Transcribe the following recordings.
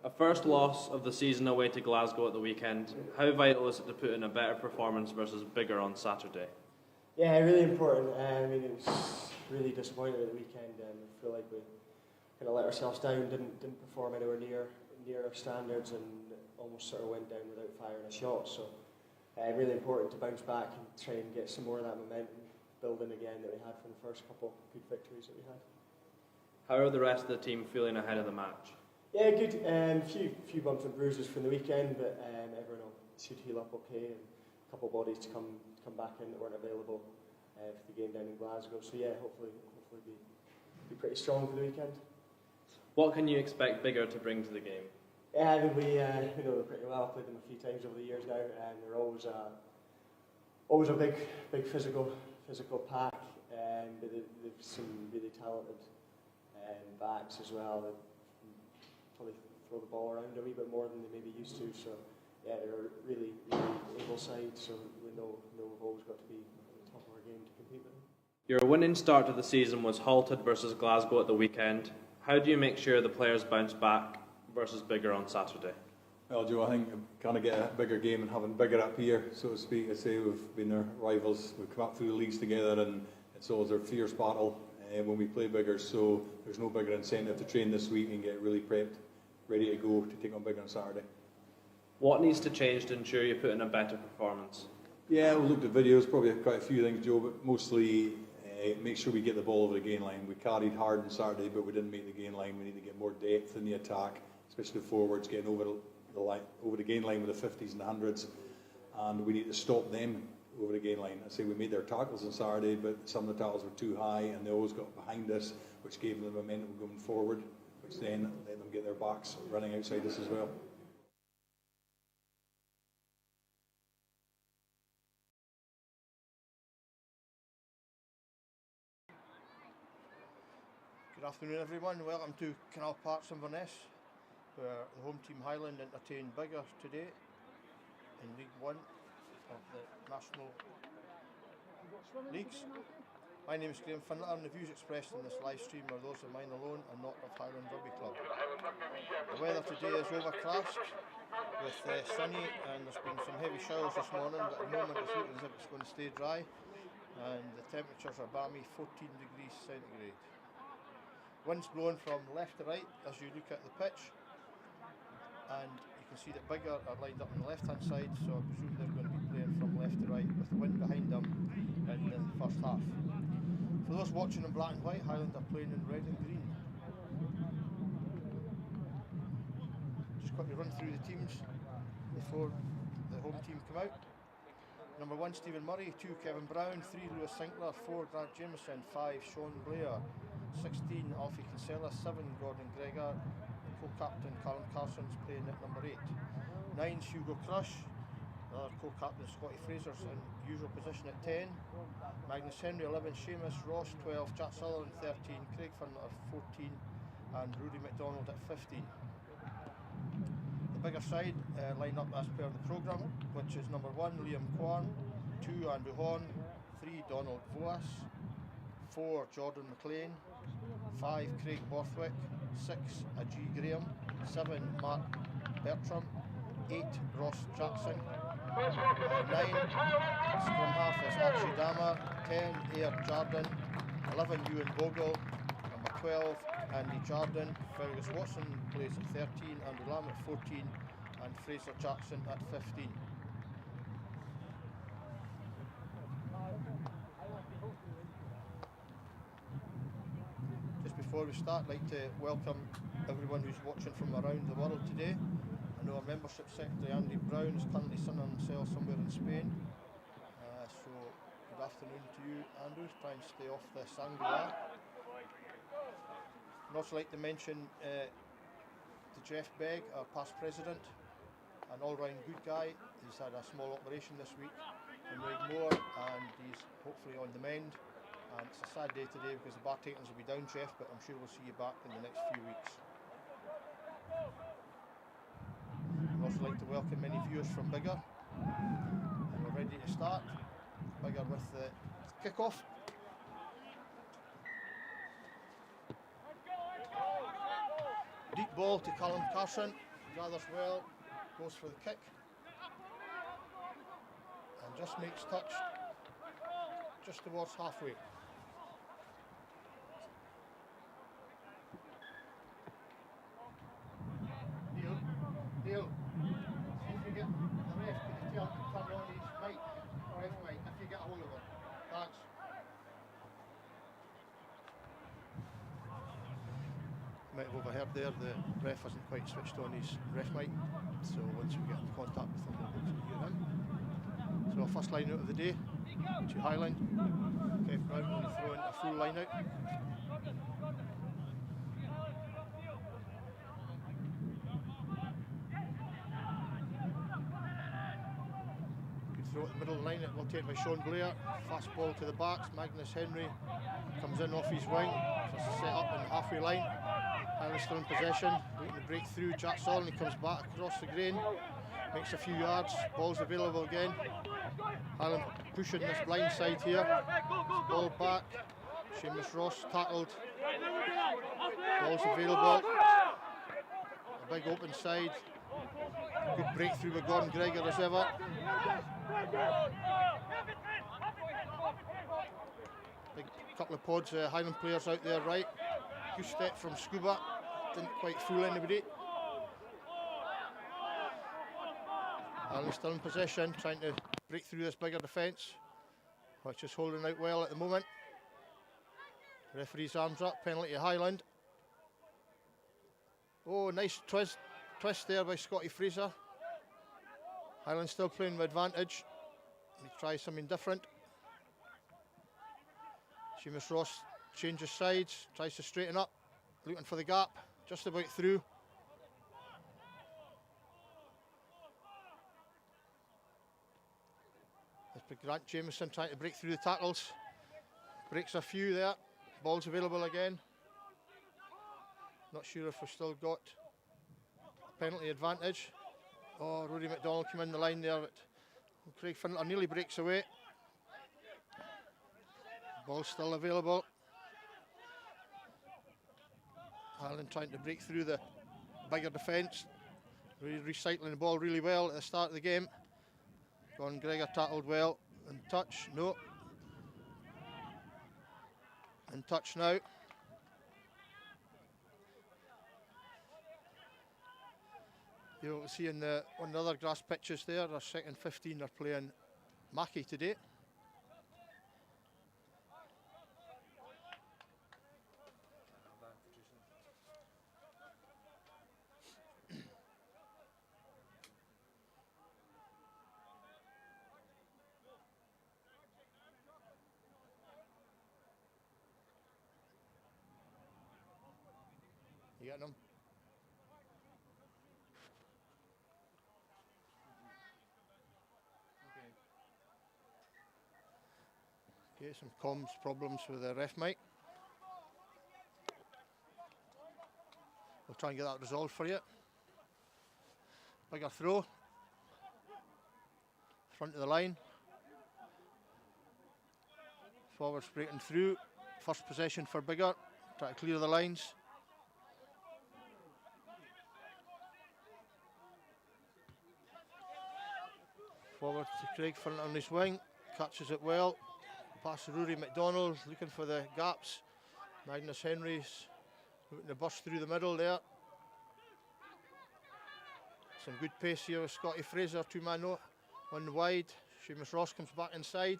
A first loss of the season away to Glasgow at the weekend. How vital is it to put in a better performance versus Biggar on Saturday? Yeah, really important. It was really disappointing at the weekend. I feel like we kind of let ourselves down, didn't perform anywhere near our standards, and almost sort of went down without firing a shot. So really important to bounce back and try and get some more of that momentum building again that we had from the first couple good victories that we had. How are the rest of the team feeling ahead of the match? Yeah, good. Few bumps and bruises from the weekend, but everyone should heal up okay, and a couple of bodies to come back in that weren't available for the game down in Glasgow. So yeah, hopefully be pretty strong for the weekend. What can you expect Biggar to bring to the game? Yeah, I think we know them pretty well. I've played them a few times over the years now, and they're always a big physical pack. But they've some really talented backs as well. That probably throw the ball around a wee bit more than they maybe used to. So yeah, they're a really able side. So we know we've always got to be at the top of our game to compete with them. Your winning start to the season was halted versus Glasgow at the weekend. How do you make sure the players bounce back versus Biggar on Saturday? Well, Joe, I think we kind of get a bigger game and having Biggar up here, so to speak. I say we've been their rivals. We've come up through the leagues together, and it's always a fierce battle when we play Biggar. So there's no bigger incentive to train this week and get really prepped, ready to go to take on Biggar on Saturday. What needs to change to ensure you put in a better performance? Yeah, we looked at videos, probably quite a few things, Joe, but mostly make sure we get the ball over the gain line. We carried hard on Saturday, but we didn't make the gain line. We need to get more depth in the attack, especially the forwards getting over the gain line with the 50s and 100s, and we need to stop them over the gain line. I say we made their tackles on Saturday, but some of the tackles were too high, and they always got behind us, which gave them the momentum going forward, which then let them get their backs running outside us as well. Good afternoon everyone, welcome to Canal Park, Inverness, where the home team Highland entertained Biggar today in League One of the National Leagues. My name is Graham Finlater, and the views expressed in this live stream are those of mine alone and not of Highland Rugby Club. The weather today is overcast with sunny, and there's been some heavy showers this morning, but at the moment it's looking as if it's going to stay dry, and the temperatures are balmy 14 degrees centigrade. Wind's blowing from left to right as you look at the pitch, and you can see that Biggar are lined up on the left hand side, so I presume they're going to be playing from left to right with the wind behind them in the first half. For those watching in black and white, Highland are playing in red and green. Just quickly run through the teams before the home team come out. Number 1, Stephen Murray. 2, Kevin Brown. 3, Lewis Sinclair. 4, Grant Jameson. 5, Sean Blair. 16, Alfie Kinsella. 7, Gordon Gregor. Co-captain Callum Carson's playing at number 8. 9, Hugo Crush. Another co-captain Scotty Fraser's in usual position at 10. Magnus Henry 11, Seamus Ross 12, Jack Sutherland 13, Craig Finlater 14, and Rudy McDonald at 15. The Biggar side line up as per the programme, which is number 1, Liam Kwan. 2, Andrew Horn. 3, Donald Voas. 4, Jordan McLean. 5, Craig Borthwick. 6, Ajee Graham. 7, Mark Bertram. 8, Ross Jackson. 9, scrum half is Archie Dama. 10, Air Jardin. 11, Ewan Bogle. Number 12, Andy Jardin. Fergus Watson plays at 13, Andrew Lamb at 14, and Fraser Jackson at 15. Just before we start, I'd like to welcome everyone who's watching from around the world today. I know our membership secretary Andy Brown is currently sunning himself somewhere in Spain. So good afternoon to you, Andrew. Try and stay off the Sangria. I'd also like to mention to Jeff Begg, our past president, an all-round good guy. He's had a small operation this week in Raigmore, and he's hopefully on the mend. And it's a sad day today because the bar takings will be down, Jeff, but I'm sure we'll see you back in the next few weeks. I'd also like to welcome many viewers from Biggar, and we're ready to start. Biggar with the kick-off. Deep ball to Callum Carson. gathers well, goes for the kick, and just makes touch just towards halfway. Deal. See if you get the ref, can you tell him to turn on his mic, or F mic, if you get a hold of him. Thanks. You might have overheard there, the ref hasn't quite switched on his ref mic, so once we get in contact with him, we'll be able to hear him. So first line out of the day, to Highland. Kev Brown going to throw in a full line out. Throw at the middle of the line, it will take by Sean Blair. Fast ball to the backs. Magnus Henry comes in off his wing. Just set up in the halfway line. Highland still in possession, looking to break through. Jack Solly comes back across the grain, makes a few yards. Ball's available again. Highland pushing this blind side here. Ball back. Seamus Ross tackled. Ball's available. A big open side. Good breakthrough with Gordon Gregor as ever. Big couple of pods, Highland players out there right. Good step from Scuba, didn't quite fool anybody. Highland still in possession, trying to break through this bigger defence, which is holding out well at the moment. Referee's arms up, penalty to Highland. Oh, nice twist there by Scotty Fraser. Highland still playing with advantage. He tries something different. Seamus Ross changes sides, tries to straighten up, looking for the gap, just about through. There's Grant Jameson trying to break through the tackles. Breaks a few there. Ball's available again. Not sure if we've still got penalty advantage. Oh, Rory McDonald came in the line there, but Craig Finler nearly breaks away. Ball's still available. Highland trying to break through the bigger defence. Recycling the ball really well at the start of the game. Gordon Gregor tackled well. In touch, no. In touch now. You'll see on the other grass pitches there, our second 15 are playing Mackay today. You getting them? Okay, some comms problems with the ref mic. We'll try and get that resolved for you. Bigger throw. Front of the line. Forwards breaking through. First possession for Biggar. Try to clear the lines. Forward to Craig Finler on his wing. Catches it well. Pass to Rory McDonald, looking for the gaps. Magnus Henry's looking to burst through the middle there. Some good pace here with Scotty Fraser, two-man note, one wide. Seamus Ross comes back inside.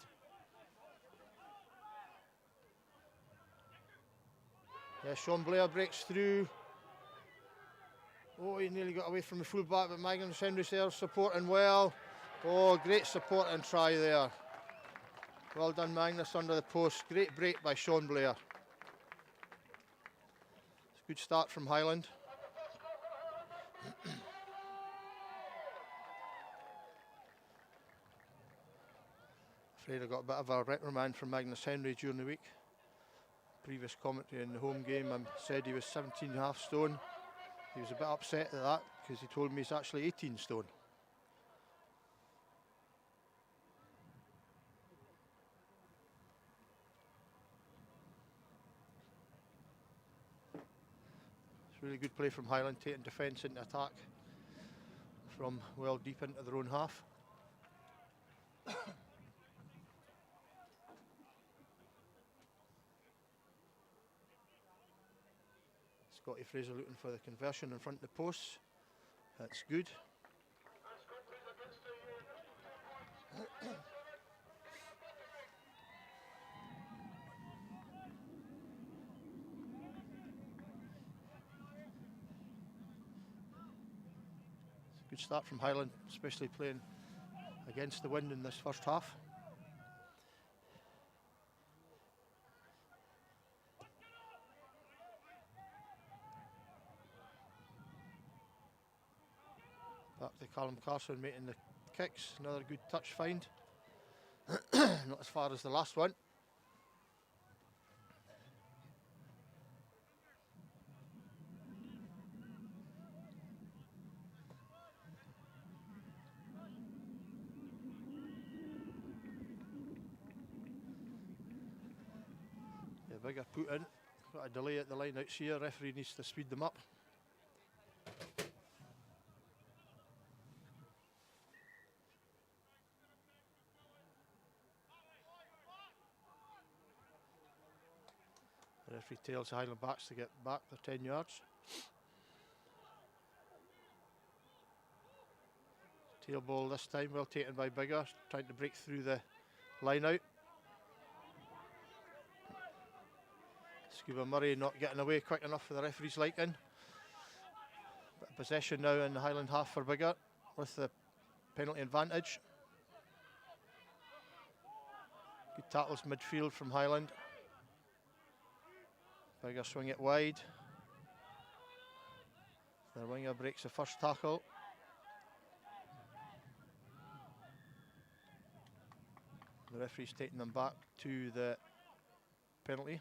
Yeah, Sean Blair breaks through. Oh, he nearly got away from the full-back, but Magnus Henry's there supporting well. Oh, great support and try there. Well done, Magnus, under the post. Great break by Sean Blair. It's a good start from Highland. Afraid I got a bit of a reprimand from Magnus Henry during the week. Previous commentary in the home game, I said he was 17.5 stone. He was a bit upset at that because he told me he's actually 18 stone. Really good play from Highland, taking defence into attack. from well deep into their own half. Scotty Fraser looking for the conversion in front of the posts. That's good. It's a good start from Highland, especially playing against the wind in this first half. Back to Callum Carson making the kicks. Another good touch find. Not as far as the last one. Yeah, Biggar put in. Got a delay at the line outs here. Referee needs to speed them up. The referee tells Highland backs to get back their 10 yards. Tail ball this time, well taken by Biggar, trying to break through the line out. Scuba Murray not getting away quick enough for the referee's liking. Bit of possession now in the Highland half for Biggar with the penalty advantage. Good tackles midfield from Highland. Biggar swing it wide. Their winger breaks the first tackle. The referee's taking them back to the penalty.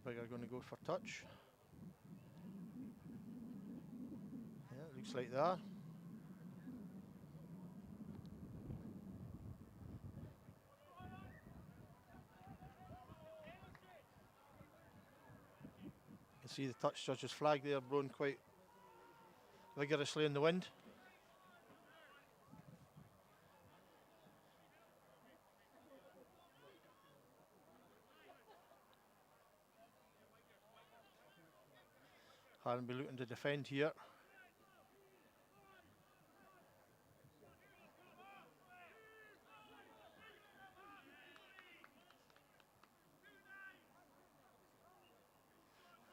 Biggar going to go for touch. Yeah, it looks like that. You can see the touch judge's flag there blown quite vigorously in the wind. Highland be looking to defend here.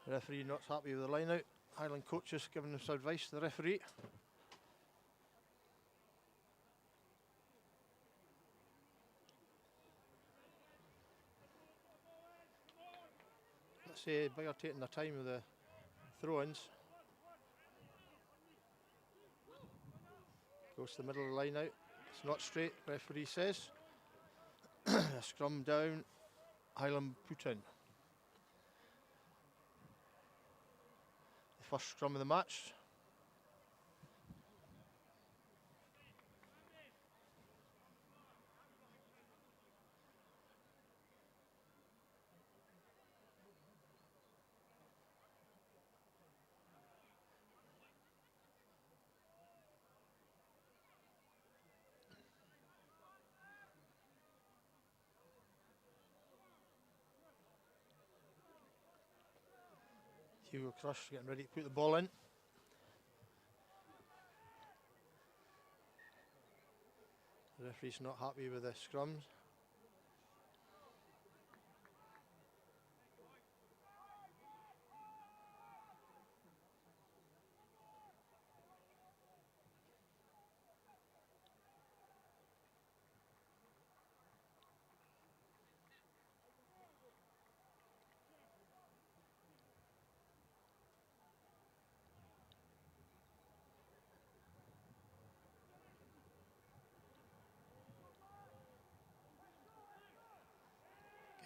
The referee not happy with the line out. Highland coaches giving us advice to the referee. Let's say Biggar taking their time with the throw-ins. Goes to the middle of the line out. It's not straight, referee says. A scrum down, Highland put in. The first scrum of the match. Hugo Crush getting ready to put the ball in. The referee's not happy with the scrums.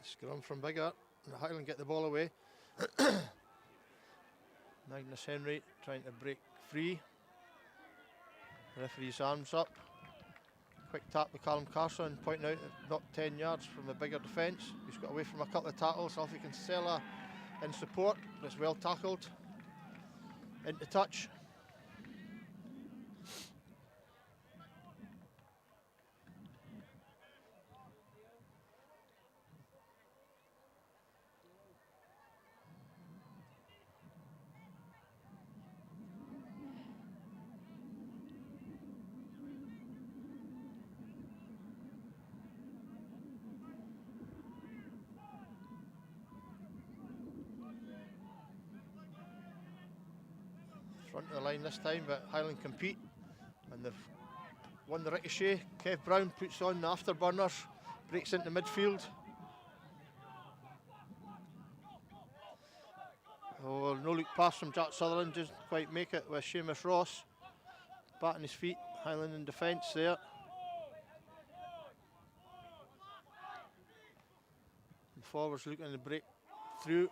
Scrum from Biggar. Highland get the ball away. Magnus Henry trying to break free. Referee's arms up. Quick tap with Callum Carson, pointing out that not 10 yards from the Biggar defence. He's got away from a couple of tackles. Alfie Kinsella in support, but it's well tackled. Into touch. Front of the line this time, but Highland compete, and they've won the ricochet. Kev Brown puts on the afterburners, breaks into midfield. Oh, no look pass from Jack Sutherland, doesn't quite make it with Seamus Ross batting his feet. Highland in defence there. The forwards looking to break through.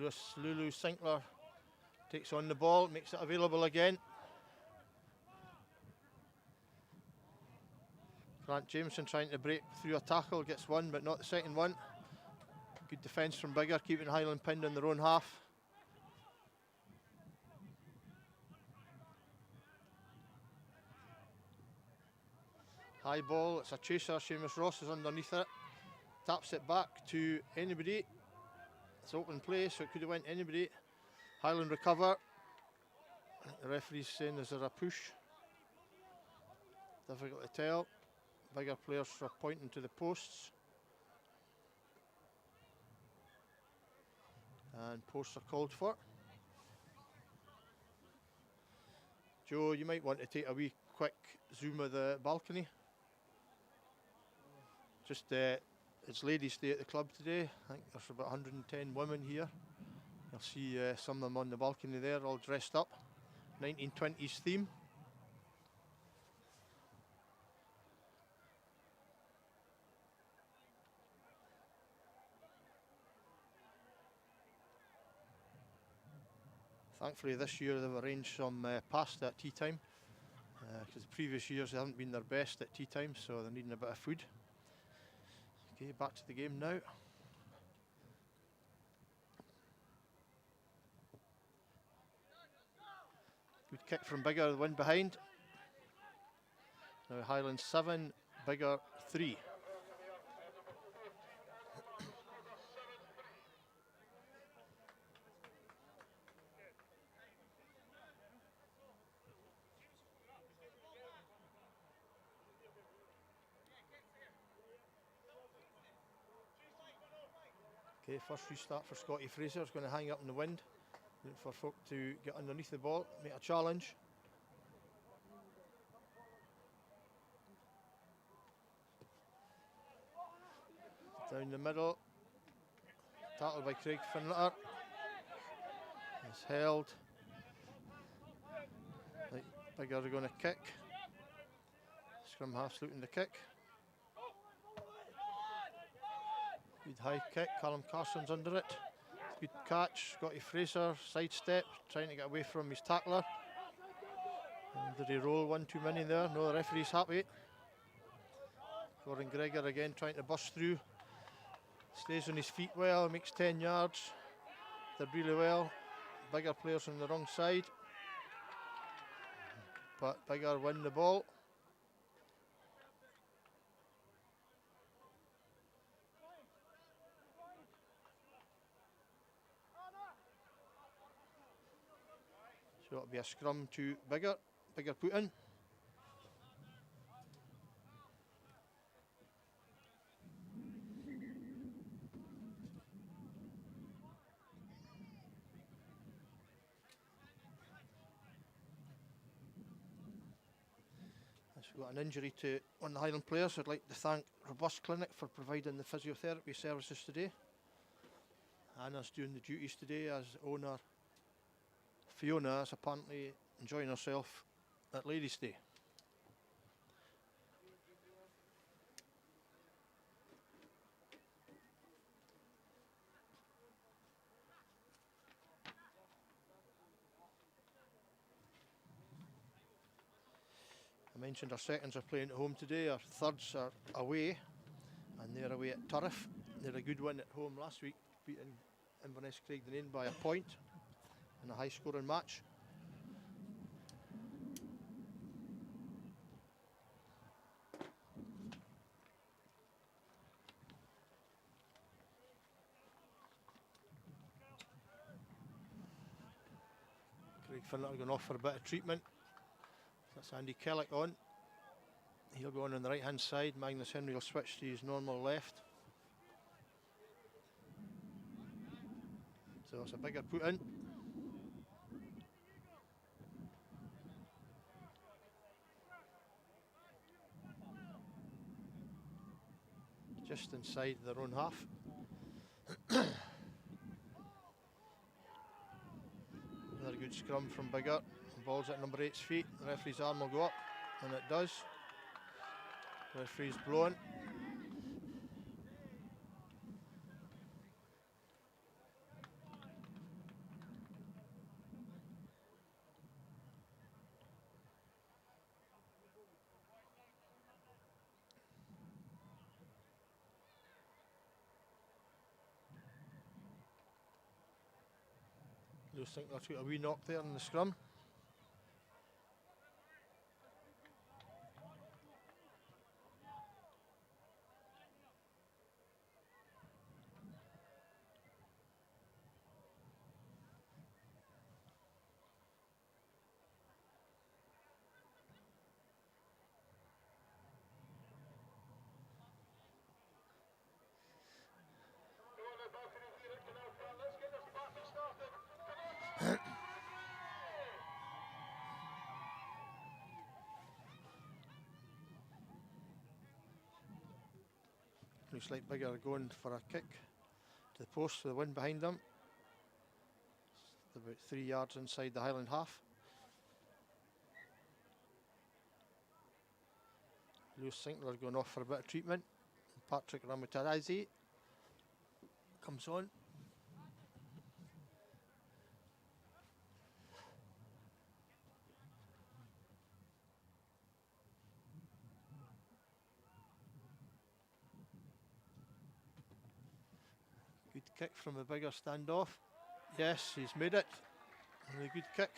As Lulu Sinclair takes on the ball, makes it available again. Grant Jameson trying to break through a tackle, gets one but not the second one. Good defence from Biggar, keeping Highland pinned in their own half. High ball, it's a chaser, Seamus Ross is underneath it. Taps it back to anybody. It's open play, so it could have went anybody. Highland recover. The referee's saying, is there a push? Difficult to tell. Bigger players are pointing to the posts. And posts are called for. Joe, you might want to take a wee quick zoom of the balcony. Just it's Ladies' Day at the club today. I think there's about 110 women here. You'll see some of them on the balcony there, all dressed up. 1920s theme. Thankfully this year they've arranged some pasta at tea time, because the previous years they haven't been their best at tea time, so they're needing a bit of food. Okay, back to the game now. Good kick from Biggar, the win behind. Now Highland 7, Biggar 3. Okay, first restart for Scotty Fraser. Is going to hang up in the wind. Looking for folk to get underneath the ball, make a challenge. Down the middle. Tackled by Craig Finletter. It's held. Right, Biggar are going to kick. Scrum half's looking to kick. Good high kick, Callum Carson's under it. Good catch, Scotty Fraser, sidestep, trying to get away from his tackler. And did he roll one too many there? No, the referee's happy. Gordon Gregor again trying to bust through. Stays on his feet well, makes 10 yards. Did really well. Biggar players on the wrong side. But Biggar win the ball. So it'll be a scrum to Biggar. Biggar put in. We've got an injury to one of the Highland players. I'd like to thank Robust Clinic for providing the physiotherapy services today. Anna's doing the duties today as owner. Fiona is apparently enjoying herself at Ladies' Day. mentioned our seconds are playing at home today, our thirds are away, and they're away at Turriff. They had a good win at home last week, beating Inverness Craigdenane by a point in a high scoring match. Craig Finlay going off for a bit of treatment. That's Andy Kellick on. He'll go on the right hand side. Magnus Henry will switch to his normal left. So it's a Biggar put in. Just inside their own half. Another good scrum from Biggar. The ball's at number 8's feet. The referee's arm will go up, and it does. The referee's blown. Just think that's got a wee knock there in the scrum. Looks like Biggar going for a kick to the post with the wind behind them. It's about 3 yards inside the Highland half. Lewis Sinclair going off for a bit of treatment. Patrick Ramutarazi comes on. Good kick from the Biggar standoff. Yes, he's made it. Really good kick.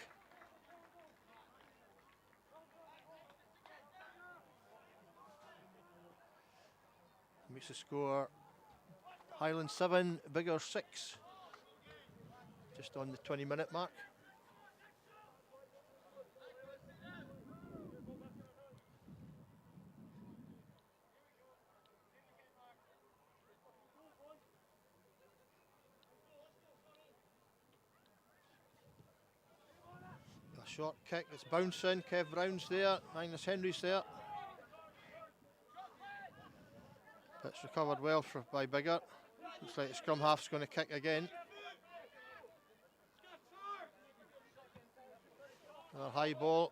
Makes the score Highland 7, Biggar 6. Just on the 20-minute mark. A short kick, it's bouncing. Kev Brown's there, Magnus Henry's there. It's recovered well by Biggar. Looks like the scrum half's going to kick again. Another high ball.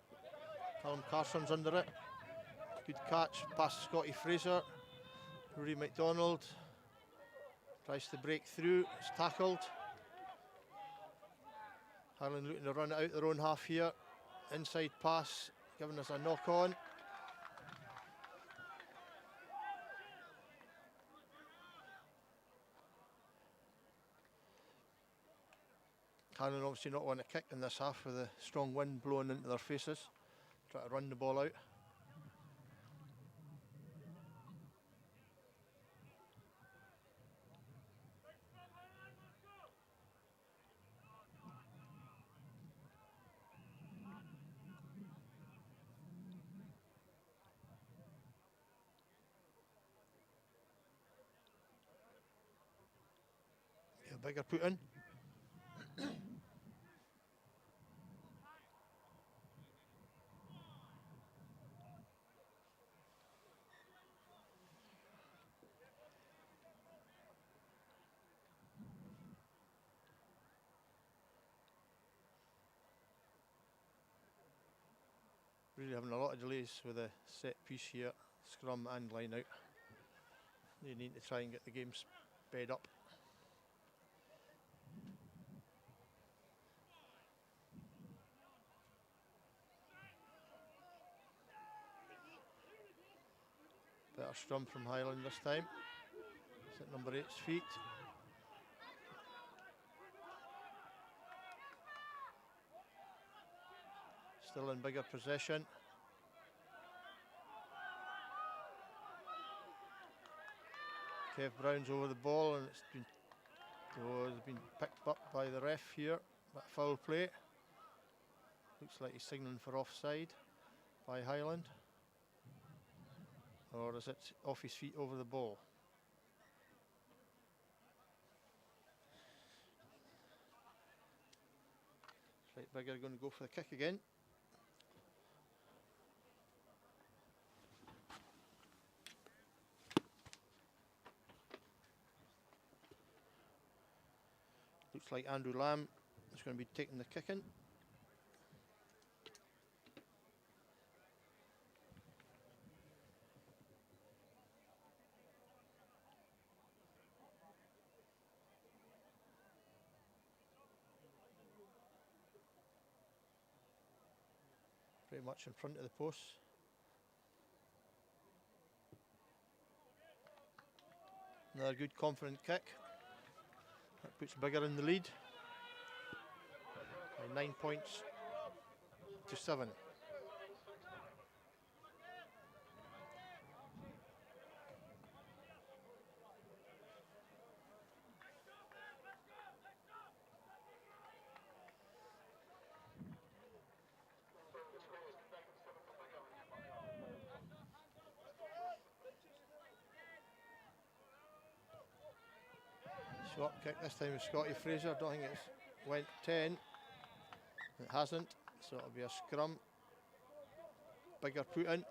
Callum Carson's under it. Good catch past Scotty Fraser. Rory McDonald tries to break through. It's tackled. Highland looking to run it out their own half here. Inside pass, giving us a knock on. Highland obviously not want to kick in this half with the strong wind blowing into their faces. Try to run the ball out. Yeah, Biggar put in. Really having a lot of delays with a set piece here, scrum and line out. They need to try and get the game sped up. Better scrum from Highland this time. It's at number 8's feet. Still in Biggar possession. Kev Brown's over the ball and it's been picked up by the ref here. That foul play. Looks like he's signalling for offside by Highland. Or is it off his feet over the ball? Looks like Biggar going to go for the kick again. Looks like Andrew Lamb is going to be taking the kick in. Pretty much in front of the post. Another good confident kick. That puts Biggar in the lead by 9 points to 7. Short kick this time with Scotty Fraser. Don't think it's went 10. It hasn't, so it'll be a scrum. Biggar put in.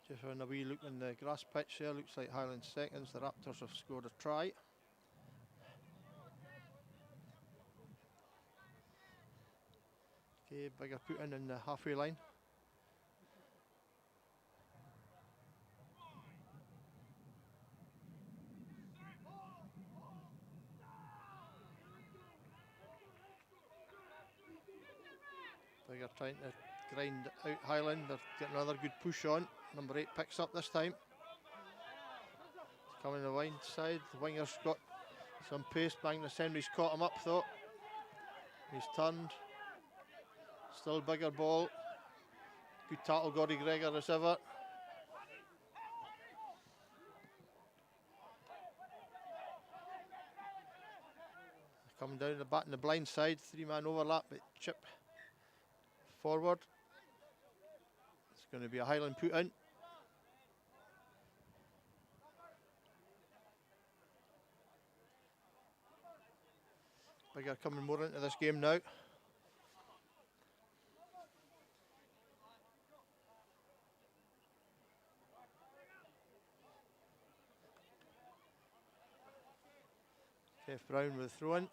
Just having a wee look in the grass pitch there, looks like Highland seconds. The Raptors have scored a try. Okay, Biggar put in the halfway line. Biggar trying to grind out Highland. They're getting another good push on. Number 8 picks up this time. He's coming the wide side. The winger's got some pace. Magnus Henry's caught him up though. He's turned. Still Biggar ball. Good tackle, Gordy Gregor as ever. Coming down the back in the blind side. 3-man overlap, but chip forward. It's going to be a Highland put in. Biggar coming more into this game now. Kev Brown with the throw in.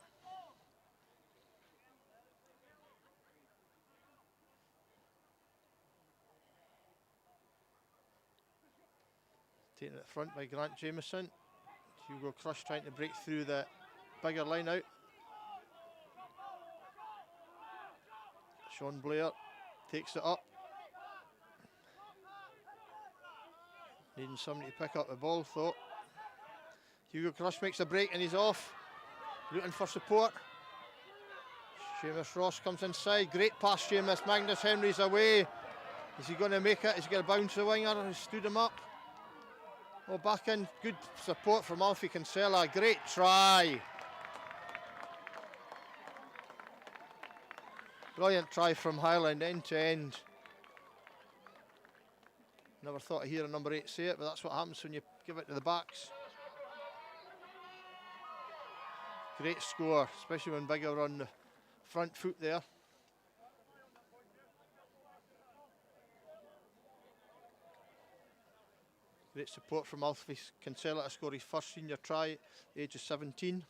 Taken at the front by Grant Jameson. Hugo Crush trying to break through the Biggar line out. Sean Blair takes it up. Needing somebody to pick up the ball though. Hugo Crush makes a break and he's off. Looking for support. Seamus Ross comes inside. Great pass, Seamus. Magnus Henry's away. Is he going to make it? Is he going to bounce the winger? He stood him up. Oh, back in. Good support from Alfie Kinsella. Great try. Brilliant try from Highland, end to end. Never thought I'd hear a number 8 say it, but that's what happens when you give it to the backs. Great score, especially when Biggar were on the front foot there. Great support from Alfie Kinsella to score his first senior try at the age of 17.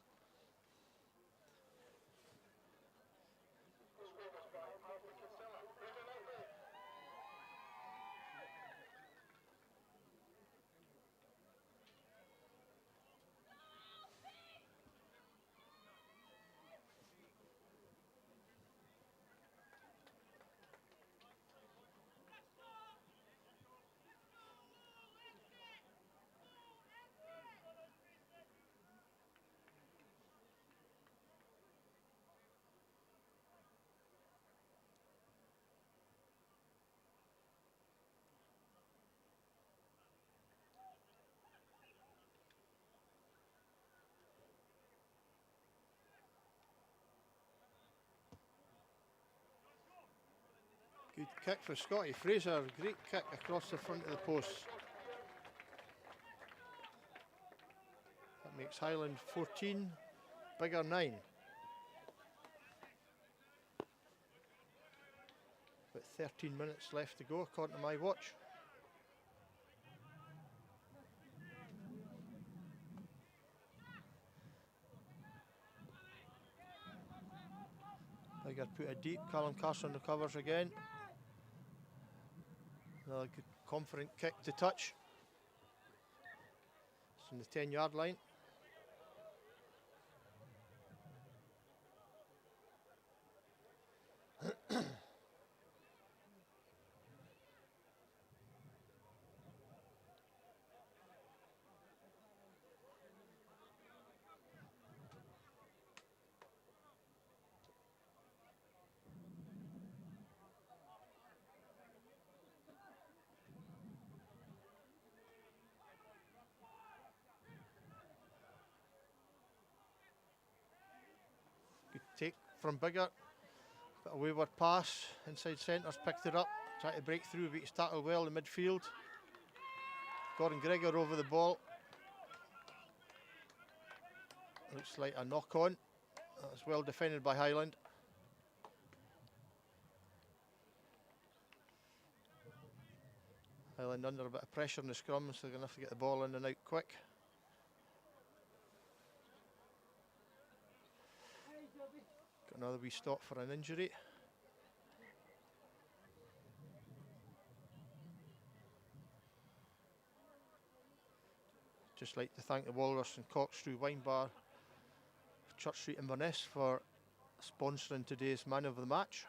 Good kick for Scotty Fraser. Great kick across the front of the post. That makes Highland 14, Biggar 9. About 13 minutes left to go according to my watch. Biggar put it deep. Callum Carson recovers again. Another good confident kick to touch. It's on the 10-yard line. Good take from Biggar. Bit of wayward pass. Inside centre's picked it up. Trying to break through, but he's tackled well in midfield. Gordon Gregor over the ball. Looks like a knock on. That's well defended by Highland. Highland under a bit of pressure in the scrum, so they're going to have to get the ball in and out quick. Got another wee stop for an injury. Just like to thank the Walrus and Corkscrew Wine Bar, Church Street Inverness, for sponsoring today's Man of the Match.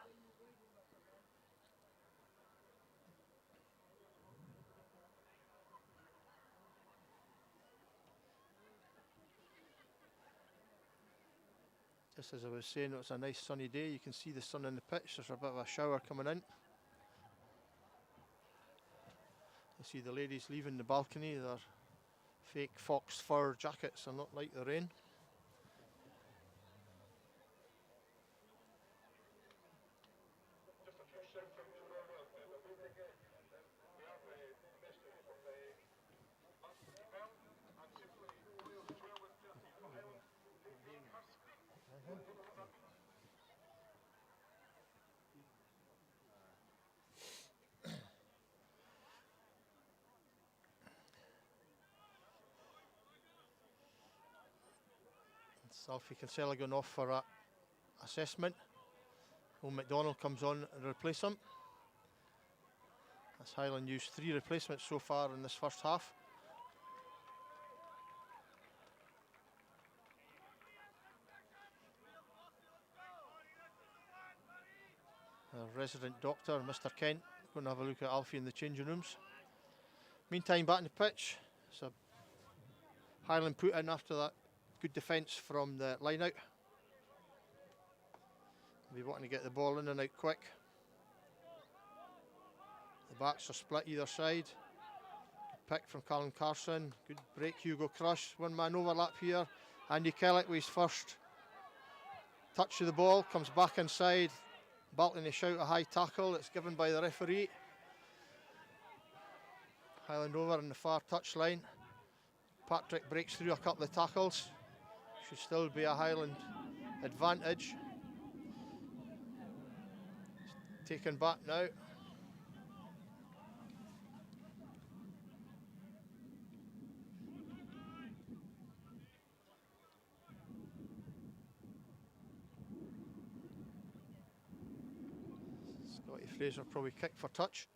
Just as I was saying, it's a nice sunny day. You can see the sun on the pitch. There's a bit of a shower coming in. You see the ladies leaving the balcony. Their fake fox fur jackets are not like the rain. Alfie Kinsella going off for a assessment. Owen McDonald comes on and replace him. As Highland used 3 replacements so far in this first half. Our resident doctor, Mr. Kent, going to have a look at Alfie in the changing rooms. Meantime, back in the pitch, it's a Highland put in after that good defence from the line out. We wanting to get the ball in and out quick. The backs are split either side. Good pick from Callum Carson. Good break, Hugo Crush. One man overlap here. Andy Kellick with his first touch of the ball. Comes back inside. Baltony shout a high tackle. It's given by the referee. Highland over in the far touchline. Patrick breaks through a couple of tackles. Should still be a Highland advantage. It's taken back now. Scotty Fraser probably kicked for touch.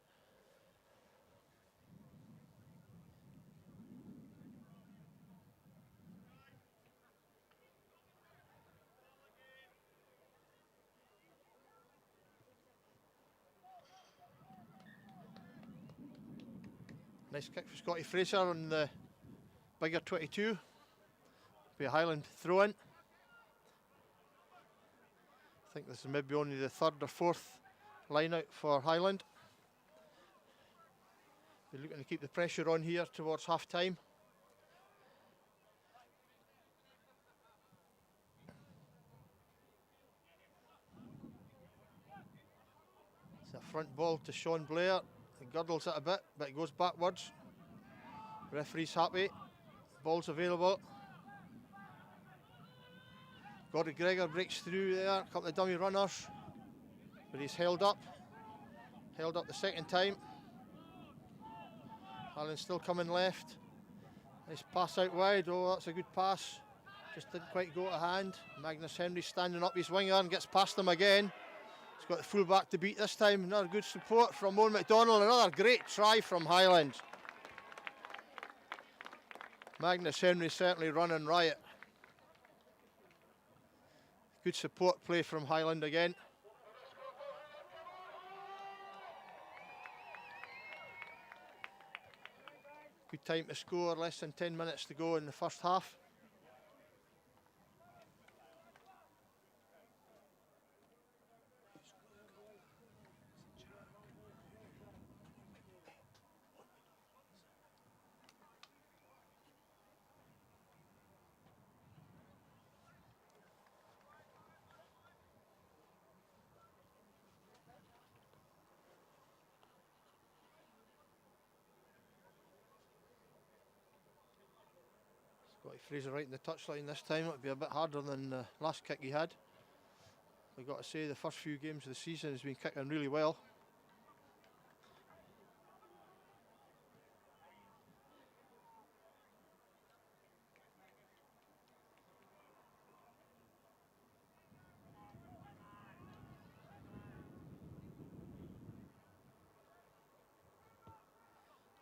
Nice kick for Scotty Fraser on the Biggar 22. Be a Highland throw in. I think this is maybe only the 3rd or 4th line out for Highland. They're looking to keep the pressure on here towards half time. It's a front ball to Sean Blair. He girdles it a bit, but it goes backwards. Referee's happy. Ball's available. Gordon Gregor breaks through there. A couple of dummy runners. But he's held up. Held up the second time. Highland still coming left. Nice pass out wide. Oh, that's a good pass. Just didn't quite go to hand. Magnus Henry standing up his winger and gets past him again. He's got the full back to beat this time. Another good support from Owen McDonald. Another great try from Highland. Magnus Henry certainly running riot. Good support play from Highland again. Good time to score, less than 10 minutes to go in the first half. Scotty Fraser right in the touchline this time. It'll be a bit harder than the last kick he had. We've got to say the first few games of the season has been kicking really well.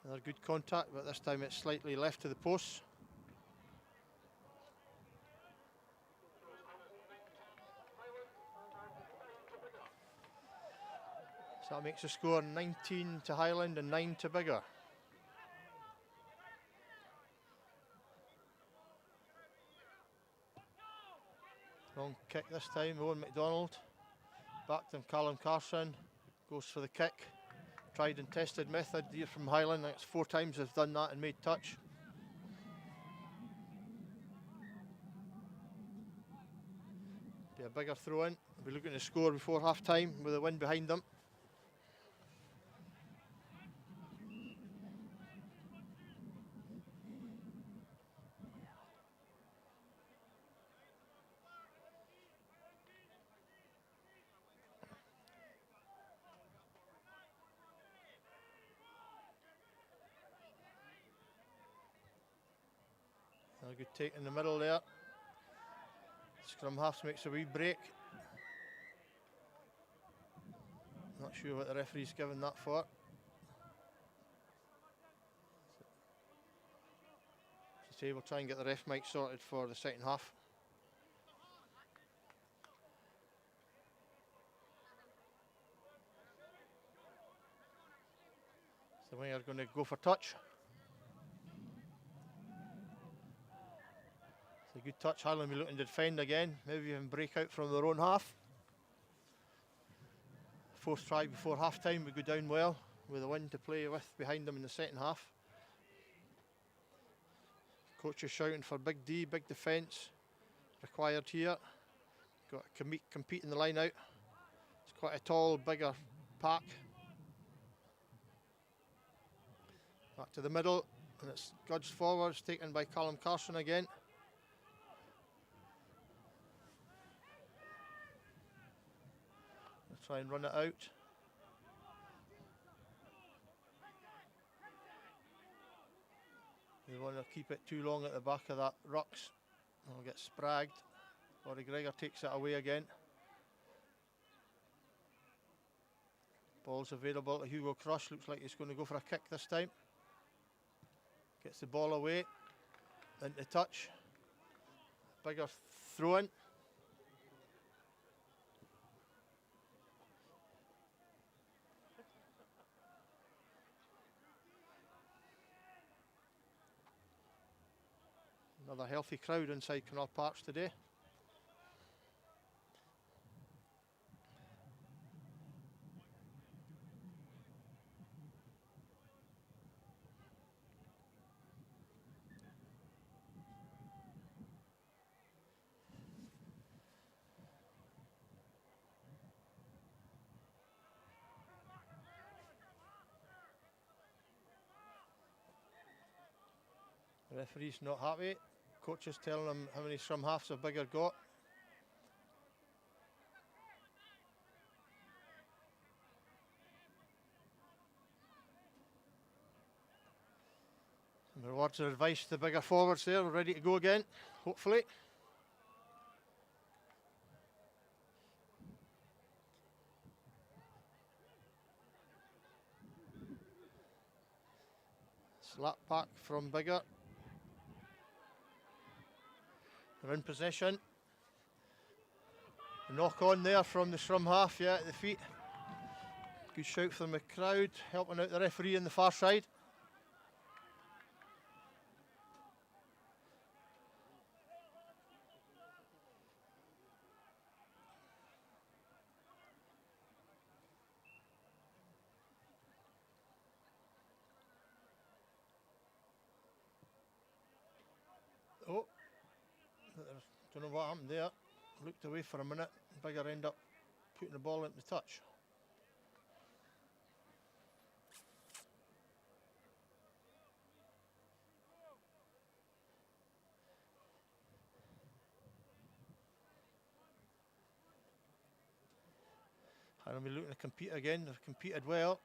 Another good contact, but this time it's slightly left to the post. So that makes the score 19 to Highland and 9 to Biggar. Long kick this time, Owen McDonald. Back to Callum Carson, goes for the kick. Tried and tested method here from Highland. It's 4 times they've done that and made touch. Be a bigger throw in. We'll be looking to score before half time with a win behind them. A good take in the middle there. Scrum half makes a wee break. Not sure what the referee's given that for. So we'll try and get the ref mic sorted for the second half. So we are going to go for touch. A good touch. Highland will be looking to defend again. Maybe even break out from their own half. 4th try before half time. We go down well with a win to play with behind them in the second half. Coach is shouting for big D, big defence required here. Got to compete in the line out. It's quite a tall, bigger pack. Back to the middle, and it's Gudge forwards, taken by Callum Carson again. Try and run it out. They want to keep it too long at the back of that rucks. It'll get spragged. Rory Gregor takes it away again. Ball's available to Hugo Crush. Looks like he's going to go for a kick this time. Gets the ball away. Into touch. Bigger throw in. Another healthy crowd inside Canal Park today. The referee's not happy. Coach is telling him how many scrum halves have Biggar got. And the words of advice to the Biggar forwards there, we're ready to go again, hopefully. Slap back from Biggar. They're in possession. A knock on there from the scrum half, yeah, at the feet. Good shout from the crowd, helping out the referee on the far side. Oh, don't know what happened there. Looked away for a minute. Biggar end up putting the ball into the touch. Highland will be looking to compete again. They've competed well.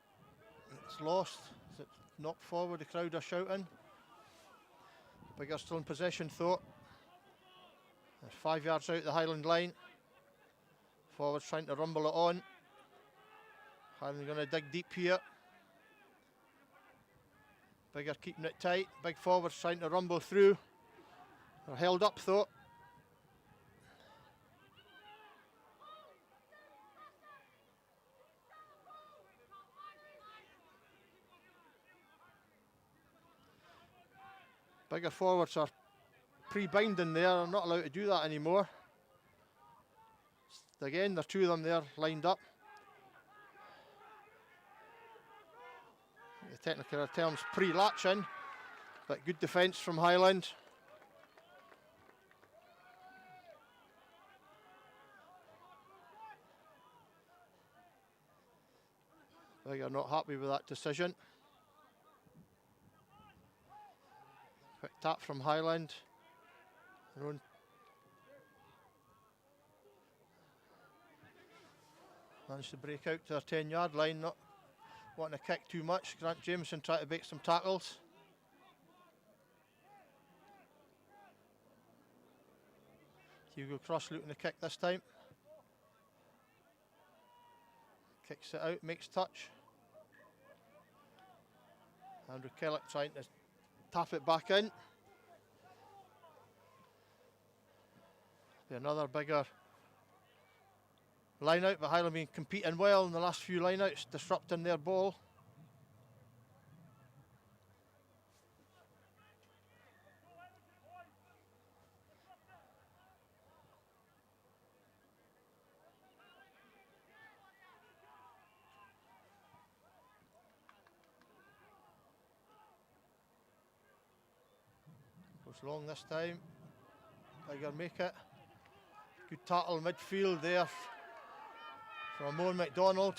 It's lost. It's knocked forward. The crowd are shouting. Biggar still in possession, though. They're 5 yards out the Highland line. Forwards trying to rumble it on. Highland going to dig deep here. Biggar keeping it tight. Big forwards trying to rumble through. They're held up, though. Biggar forwards are pre-binding there. They're not allowed to do that anymore. Again, there are two of them there lined up. The technical terms pre-latching, but good defence from Highland. Biggar not happy with that decision. Quick tap from Highland. Their own managed to break out to their 10-yard line, not wanting to kick too much. Grant Jameson tried to make some tackles. Hugo Cross looking to kick this time. Kicks it out, makes touch. Andrew Kellett trying to tap it back in. Be another Biggar line out, but Highland been competing well in the last few line outs, disrupting their ball. Goes long this time. Biggar make it. Good tackle midfield there from Owen McDonald,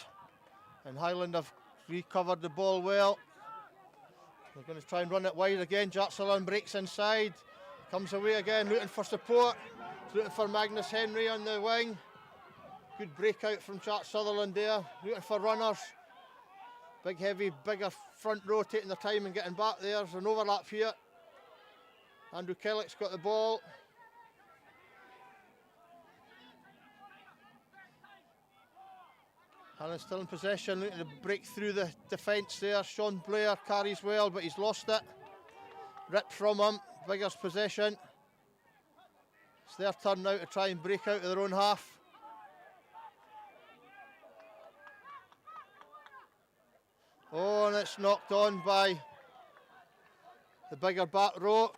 and Highland have recovered the ball well. They're going to try and run it wide again. Jack Sutherland breaks inside, comes away again, looking for support. He's looking for Magnus Henry on the wing. Good breakout from Jack Sutherland there, looking for runners. Big heavy Biggar front row taking their time and getting back there. There's an overlap here. Andrew Kellett's got the ball. Highland still in possession, looking to break through the defence there. Sean Blair carries well, but he's lost it. Ripped from him, Biggar's possession. It's their turn now to try and break out of their own half. Oh, and it's knocked on by the Biggar back row.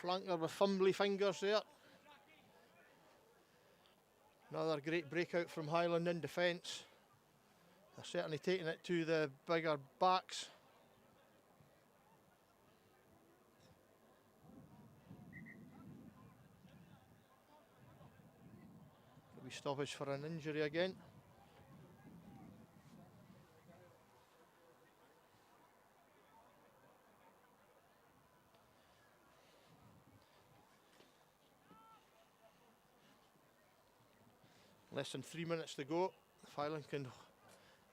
Flanker with fumbly fingers there. Another great breakout from Highland in defence. They're certainly taking it to the Biggar backs. Could be stoppage for an injury again. Less than 3 minutes to go. If Highland can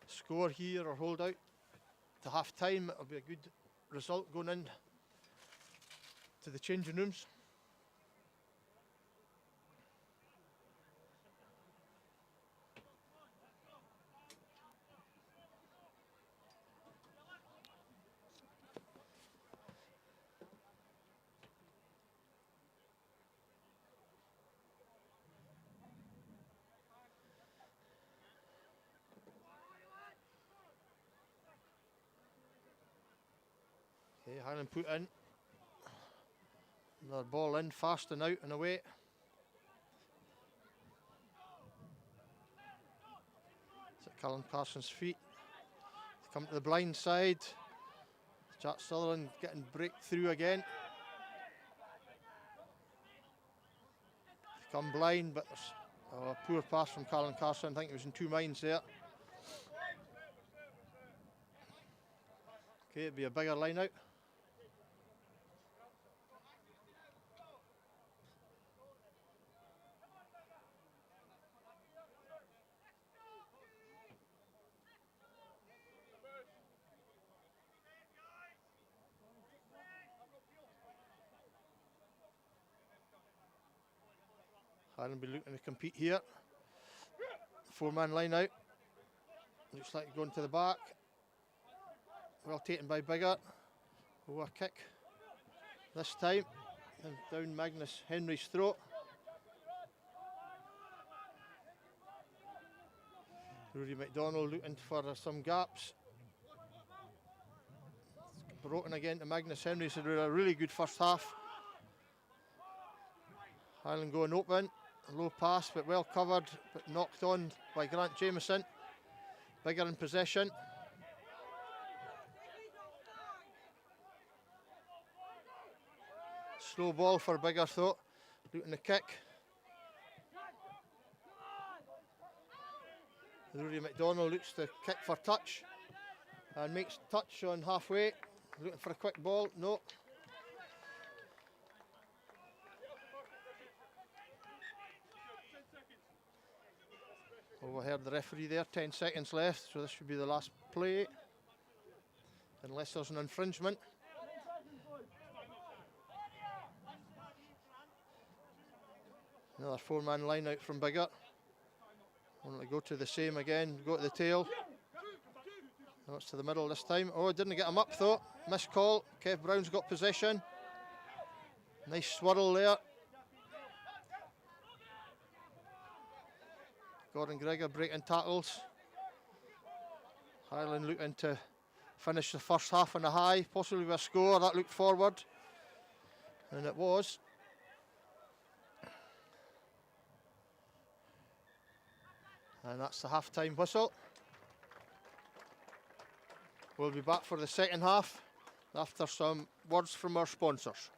score here or hold out to half time, it'll be a good result going in to the changing rooms. Okay, Highland put in. Another ball in, fast and out and away. It's at Callum Carson's feet. Come to the blind side. Jack Sutherland getting breakthrough again. Come blind, but there's a poor pass from Callum Carson. I think he was in two minds there. Okay, it'll be a bigger line out. Highland be looking to compete here. Four-man line out. Looks like going to the back. Well taken by Biggar. Oh, a kick this time. And down Magnus Henry's throat. Rory McDonald looking for some gaps. Broken again to Magnus Henry, so they're a really good first half. Highland going open. A low pass, but well covered, but knocked on by Grant Jameson. Biggar in possession. Slow ball for Biggar though. Looking to kick. Rory McDonald looks to kick for touch and makes touch on halfway. Looking for a quick ball. No. Overheard the referee there, 10 seconds left, so this should be the last play, unless there's an infringement. Another four-man line out from Biggar. Want to go to the same again, go to the tail. No, it's to the middle this time. Oh, didn't get him up though. Missed call. Kev Brown's got possession. Nice swirl there. Gordon Gregor breaking tackles. Highland looking to finish the first half on a high, possibly with a score. That looked forward, and it was. And that's the half-time whistle. We'll be back for the second half after some words from our sponsors.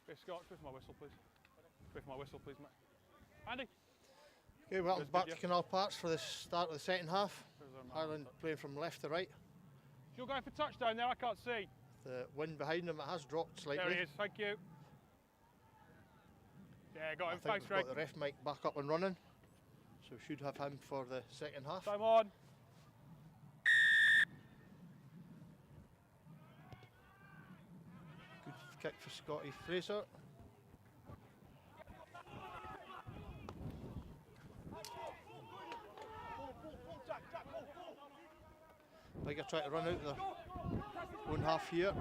Okay, Scott, with my whistle, please. With my whistle, please, mate. Andy. Okay, welcome Good, back yeah. to Canal Park for the start of the second half. There's our man. Highland playing from left to right. You're going for touchdown there, I can't see. The wind behind them, it has dropped slightly. There he is, thank you. Yeah, got I him, think thanks, we've Greg. got the ref mic back up and running, so we should have him for the second half. Time on. Good kick for Scotty Fraser. Biggar trying to run out the own half here.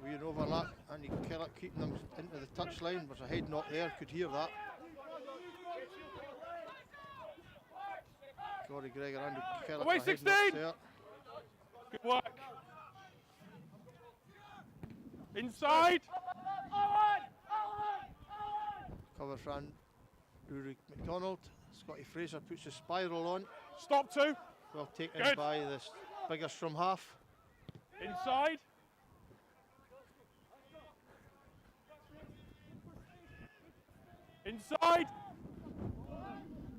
We an overlap, Andy Kellett keeping them into the touchline. There's a head knock there, could hear that. Corey Gregor, Andy Kellett. Away a head 16! knock there. Good work. Inside. Cover for Rurik McDonald. Scotty Fraser puts the spiral on. Stop two. Well taken Good. by this Biggar from half. Inside. Inside.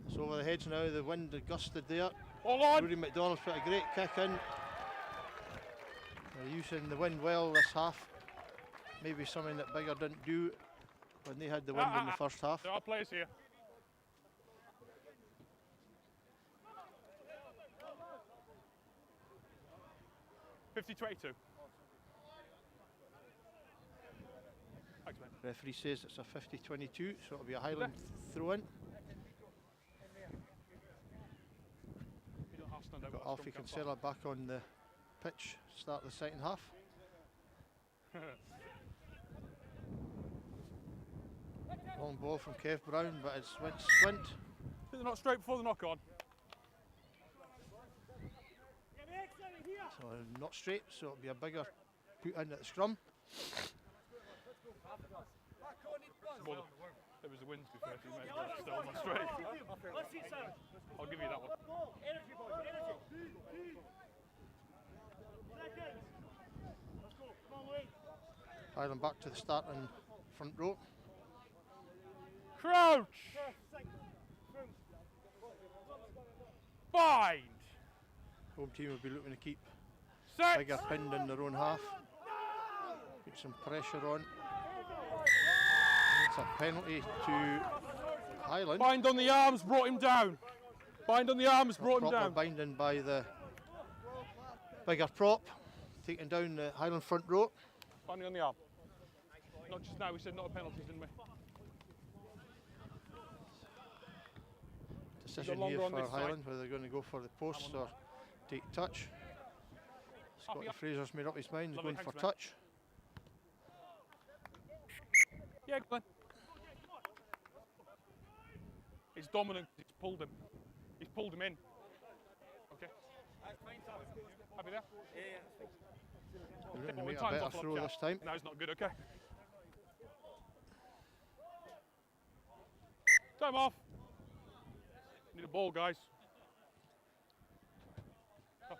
It's over the heads now, the wind had gusted there. All on. Rudy McDonald's put a great kick in. They're using the wind well this half. Maybe something that Biggar didn't do when they had the wind in the first half. There are players here. $50-22. Thanks, mate. Referee says it's a 50-22, so it'll be a Highland throw in. You don't have to stand out Got with a Alfie scrum cap Kinsella back on the pitch, start the second half. Long ball from Kev Brown, but it's went splint. Think they're not straight before the knock on. So not straight, so it'll be a Biggar put in at the scrum. Well, it was the wind to be fair to you, mate, but it's still not straight. I'll give you that one. Highland back to the starting front row. Crouch! Bind! Home team will be looking to keep Set! Biggar pinned in their own half. Put some pressure on. It's a penalty to Highland. Bind on the arms, brought him down. Bind on the arms, brought him Proper down. binding by the Biggar prop, taking down the Highland front row. Binding on the arm. Not just now, we said not a penalty, didn't we? Decision longer here on for this side. Highland, whether they're going to go for the post or take touch. Scotty yeah. Fraser's made up his mind, he's Lovely, going for thanks, mate. touch. Yeah, go on. It's dominant, he's pulled him. He's pulled him in. Okay. Happy there? They're looking to Well, make a time's better off, throw Chap. this time. No, it's not good, okay. Time off. Need a ball, guys. Oh.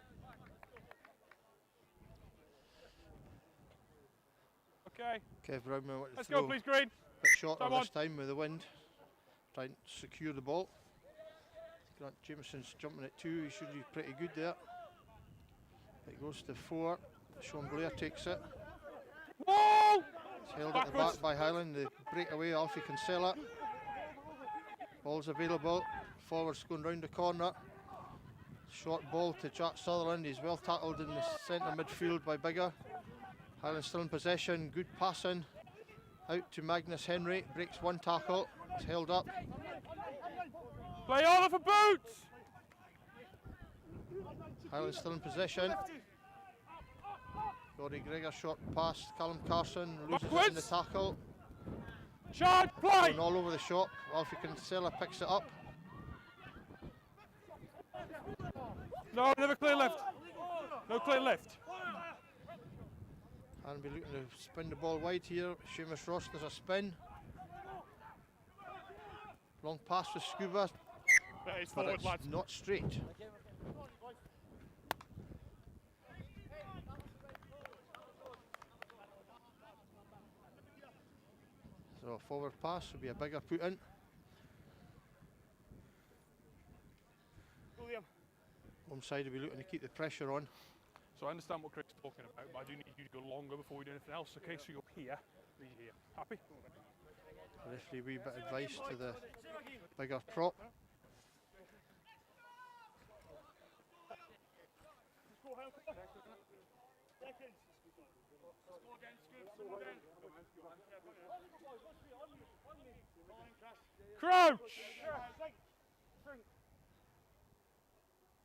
Okay, Kev Brown went to let's throw go, please, Green. a bit shorter Come this on. time with the wind. Trying to secure the ball. Grant Jameson's jumping at 2, he should be pretty good there. It goes to 4, Sean Blair takes it. Whoa! It's held at the Backwards. back by Highland, the breakaway, Alfie Kinsella. Ball's available, forwards going round the corner. Short ball to Jack Sutherland, he's well tackled in the centre midfield by Biggar. Highland still in possession, good passing. Out to Magnus Henry, breaks one tackle, it's held up. Play all for boots! Highland still in possession. Corey Gregor short pass, Callum Carson loses it in the Backwards. tackle. Charge, play! Going all over the shop, Alfie Kinsella picks it up. No, never clear left. No clear left. And be looking to spin the ball wide here. Seamus Ross does a spin. Long pass with Scuba, That is but forward, it's lads. not straight. So forward pass will be a Biggar put in. William. Home side will be looking to keep the pressure on. So I understand what Craig's talking about, but I do need you to go longer before we do anything else. Okay, so you're here, he's here. Happy? Referee, wee bit of advice to the Biggar prop. Crouch!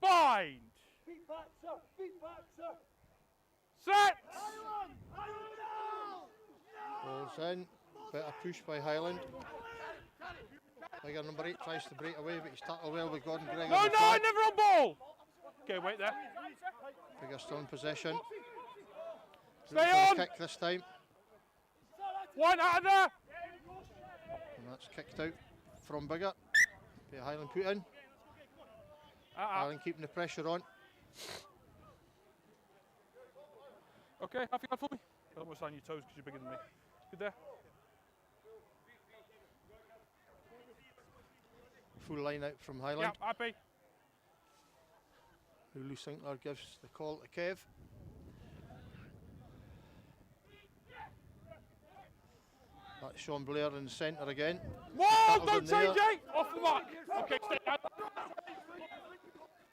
Bind! Feet back, sir! Feet back, sir! Set! Ball's in. Better push by Highland. Biggar number 8 tries to break away, but he's tackled well with Gordon Gregor. No, no, never on ball! Okay, wait there. Biggar still in possession. Stay Looking for on! a kick this time. One out of there! And that's kicked out from Biggar. Bit of Highland put in. Highland keeping the pressure on. Okay, half a yard for me. Almost on your toes because you're bigger than me. Good there. Full line out from Highland. Yeah, happy. Lulu Sinclair gives the call to Kev. That's Sean Blair in the centre again. Whoa, Tackled don't in there. change it! Off the mark. Okay, stay down.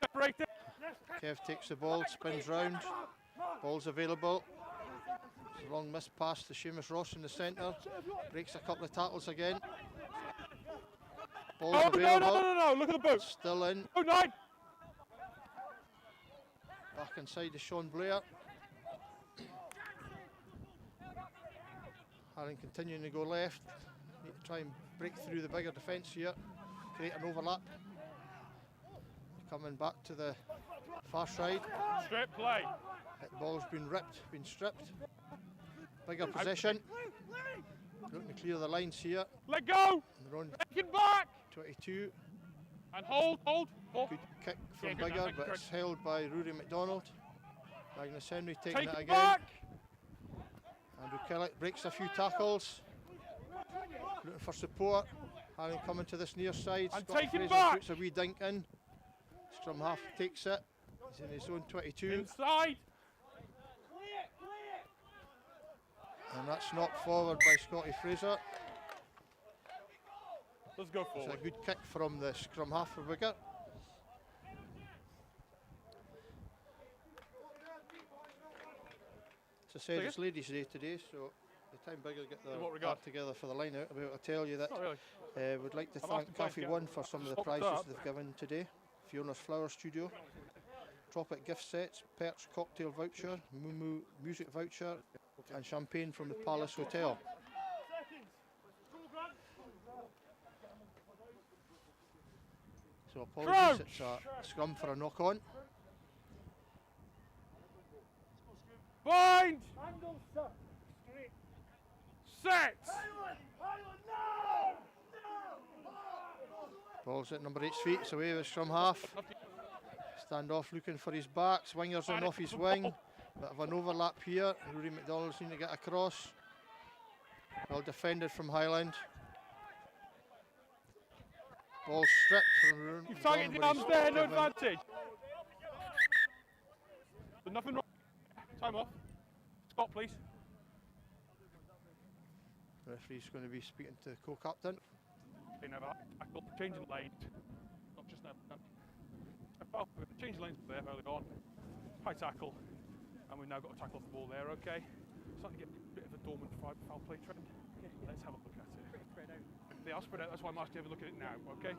Separate it. Kev takes the ball, spins round. Ball's available. It's a long missed pass to Seamus Ross in the centre. Breaks a couple of tackles again. Ball's Oh, available. no, look at the boot. Still in. Oh, 9. Back inside to Sean Blair. Highland continuing to go left. Need to try and break through the Biggar defence here. Create an overlap. Coming back to the far side. Straight play. That ball's been ripped, been stripped. Biggar possession. Looking to clear the lines here. Let go. They're on Take it back. 22. And hold. Oh. Good kick from Yeah, good man, Biggar, thank you, but Craig. it's held by Rory McDonald. Magnus Henry taking Take it it again. back. Andrew Kellett breaks a few tackles. Looking for support. Highland coming to this near side. And Scott take it Fraser back. puts a wee dink in. Scrum half takes it. He's in his own 22. Inside. And that's knocked forward by Scotty Fraser. Let's go It's a forward. good kick from the scrum half for Biggar. As I said, it's Ladies' Day today, so the time Biggar get In what their regard? act together for the line out, I'll be able to tell you that Not really. would like to I'm thank after trying to Cafe get One for some of the stocked prizes up. they've given today. Fiona's Flower Studio, Tropic gift sets, Perch cocktail voucher, Moo music voucher, and champagne from the Palace Hotel. So apologies, it's a scrum for a knock on. Bind. Set. Ball's at number 8's feet, it's away with scrum half. Stand off looking for his back, swingers on off his wing. Bit of an overlap here. Rory McDonald's need to get across. Well defended from Highland. Ball stripped from Rory You've targeted the McDonald, arms but he's there, no given. advantage. But nothing wrong. Time off. Scott, please. The referee's going to be speaking to the co-captain. Okay, now tackle, changing lanes. Not just now. Oh, changing lanes there early on. High tackle. And we've now got a tackle off the ball there, okay? Starting to get a bit of a dormant foul play trend. Okay, let's have a look at it. They are spread out, that's why I'm asking you to have a look at it now, okay?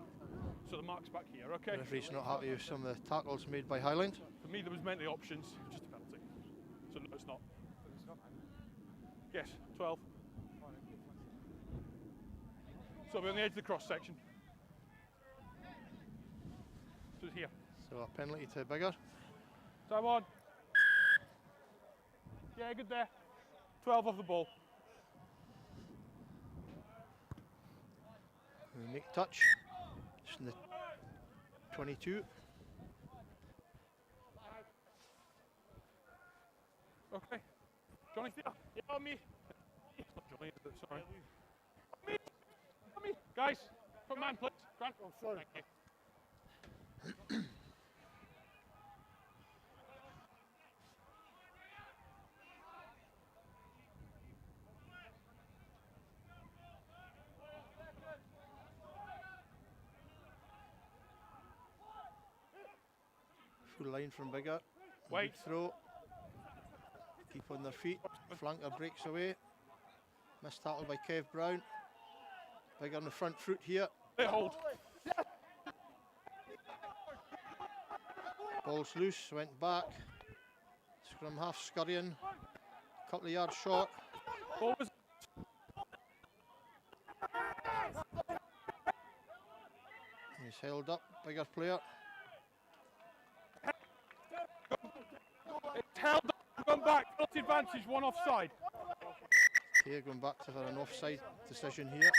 So the mark's back here, okay? The referee's not happy with some of the tackles made by Highland. For me, there was mainly options, just a penalty. So no, it's not. Yes, 12. So we're on the edge of the cross section. So it's here. So a penalty to Biggar. Time on. Yeah, good there. 12 off the ball. We make touch. It's in the 22. Okay. Johnny, yeah, on me. It's not Johnny, is it? Sorry. On Guys, put man, please. Grant. Oh, sorry. Thank you. Full line from Biggar. Wait. Good throw. Keep on their feet. Flanker breaks away. Missed tackle by Kev Brown. Biggar on the front foot here. They hold. Ball's loose, went back. Scrum half scurrying. Couple of yards short. Ball was He's held up. Biggar player. it's held up. Gone back. Penalty advantage. One offside. Okay, going back to for an offside decision here.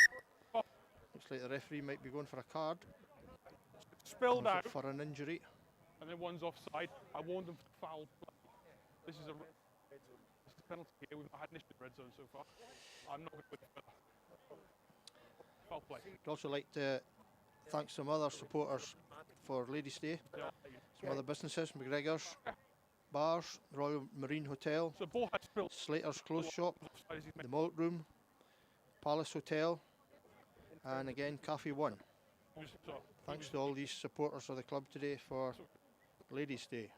Looks like the referee might be going for a card. Spilled Or is it out. for an injury. And then one's offside. I warned them for foul. This is a penalty here. We've not had an issue in the red zone so far. I'm not going to put it further. Foul play. I'd also like to thank some other supporters for Ladies' Day. Some other businesses, McGregor's, Bars, Royal Marine Hotel, So the ball had spilled. Slater's Clothes Shop, Offside as he's the Malt Room, Palace Hotel, and again Cafe One. Thanks to all these supporters of the club today for Ladies' Day.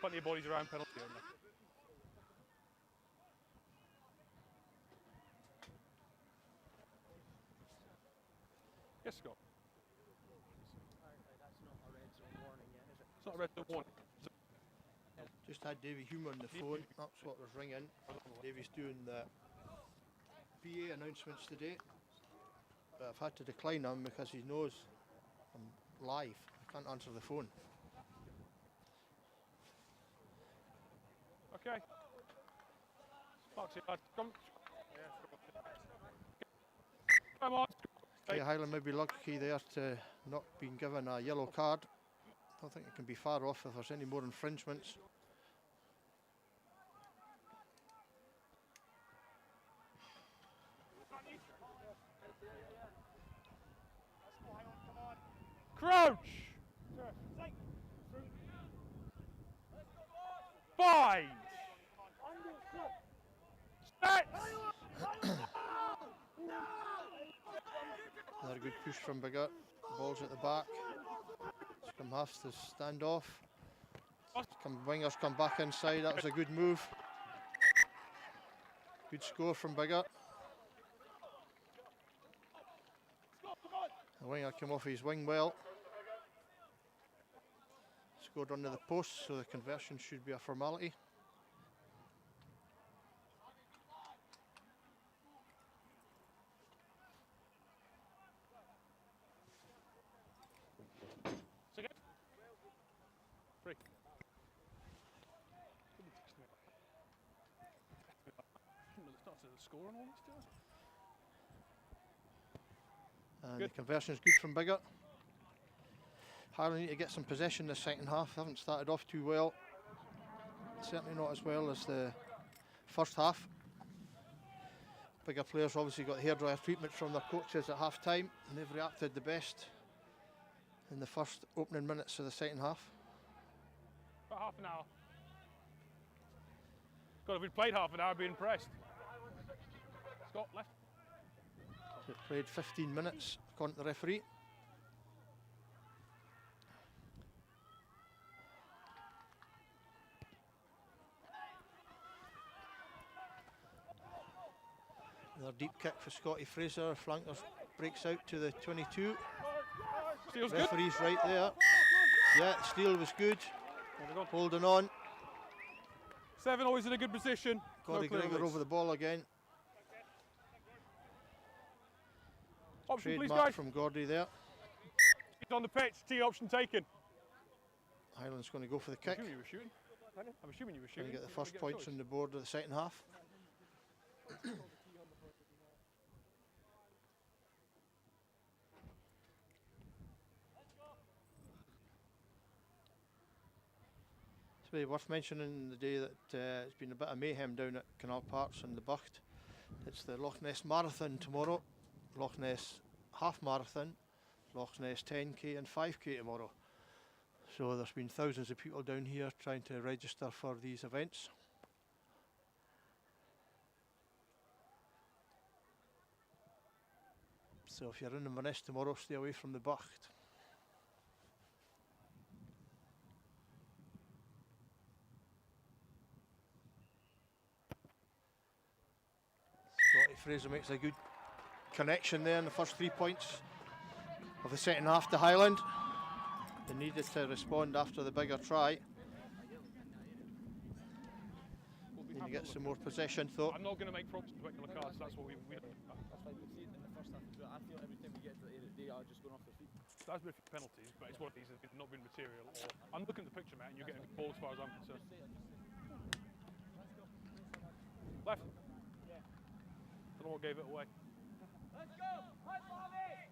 Plenty of bodies around penalty area. Yes, Scott. It's not a red zone warning. Just had Davy Hume on the phone, that's what was ringing. Davy's doing the PA announcements today. But I've had to decline him because he knows I'm live. I can't answer the phone. Okay. Foxy, lad. Come. Come on. Okay, Highland may be lucky there to not being given a yellow card. Don't think it can be far off if there's any more infringements. Crouch. 5. Set. Another good push from Biggar. Ball's at the back. Scrum halves to stand off. Wingers come back inside. That was a good move. Good score from Biggar. The winger came off his wing well. Scored under the post, so the conversion should be a formality. Second. 3. Starts at the score and all this stuff. And Good. the conversion is good from Biggar. Highland need to get some possession in the second half. They haven't started off too well. Certainly not as well as the first half. Biggar players obviously got hairdryer treatment from their coaches at half time, and they've reacted the best in the first opening minutes of the second half. About half an hour. God, if we'd played half an hour, I'd be impressed. Scott, left. So it played 15 minutes, according to the referee. Another deep kick for Scotty Fraser. Flankers breaks out to the 22. Steel's good. Referee's right there. Yeah, steal was good. Holding on. 7 always in a good position. Gordy Gregor over the ball again. Option, please, Trademark guys. from Gordy there. He's on the pitch. T option taken. Highland's going to go for the I'm kick. assuming you were shooting. I'm assuming you were Trying shooting. to get the first points on the board of the second half. Possibly worth mentioning the day that it's been a bit of mayhem down at Canal Park and the Bucht. It's the Loch Ness Marathon tomorrow, Loch Ness Half Marathon, Loch Ness 10k and 5k tomorrow. So there's been thousands of people down here trying to register for these events. So if you're in Inverness tomorrow, stay away from the Bucht. Scotty Fraser makes a good connection there in the first 3 points of the second half to Highland. They needed to respond after the Biggar try. Need to get some more possession though. I'm not going to make promises about yellow cards. That's what we That's fine. We see it in the first half. I feel every time we get to the end of the day, are just going off their feet. There's been a few penalties, but it's one of these that's not been material. Or I'm looking at the picture, man, and you're getting the ball as far as I'm concerned. Left. Don't know what gave it away. Let's go! High Bobby!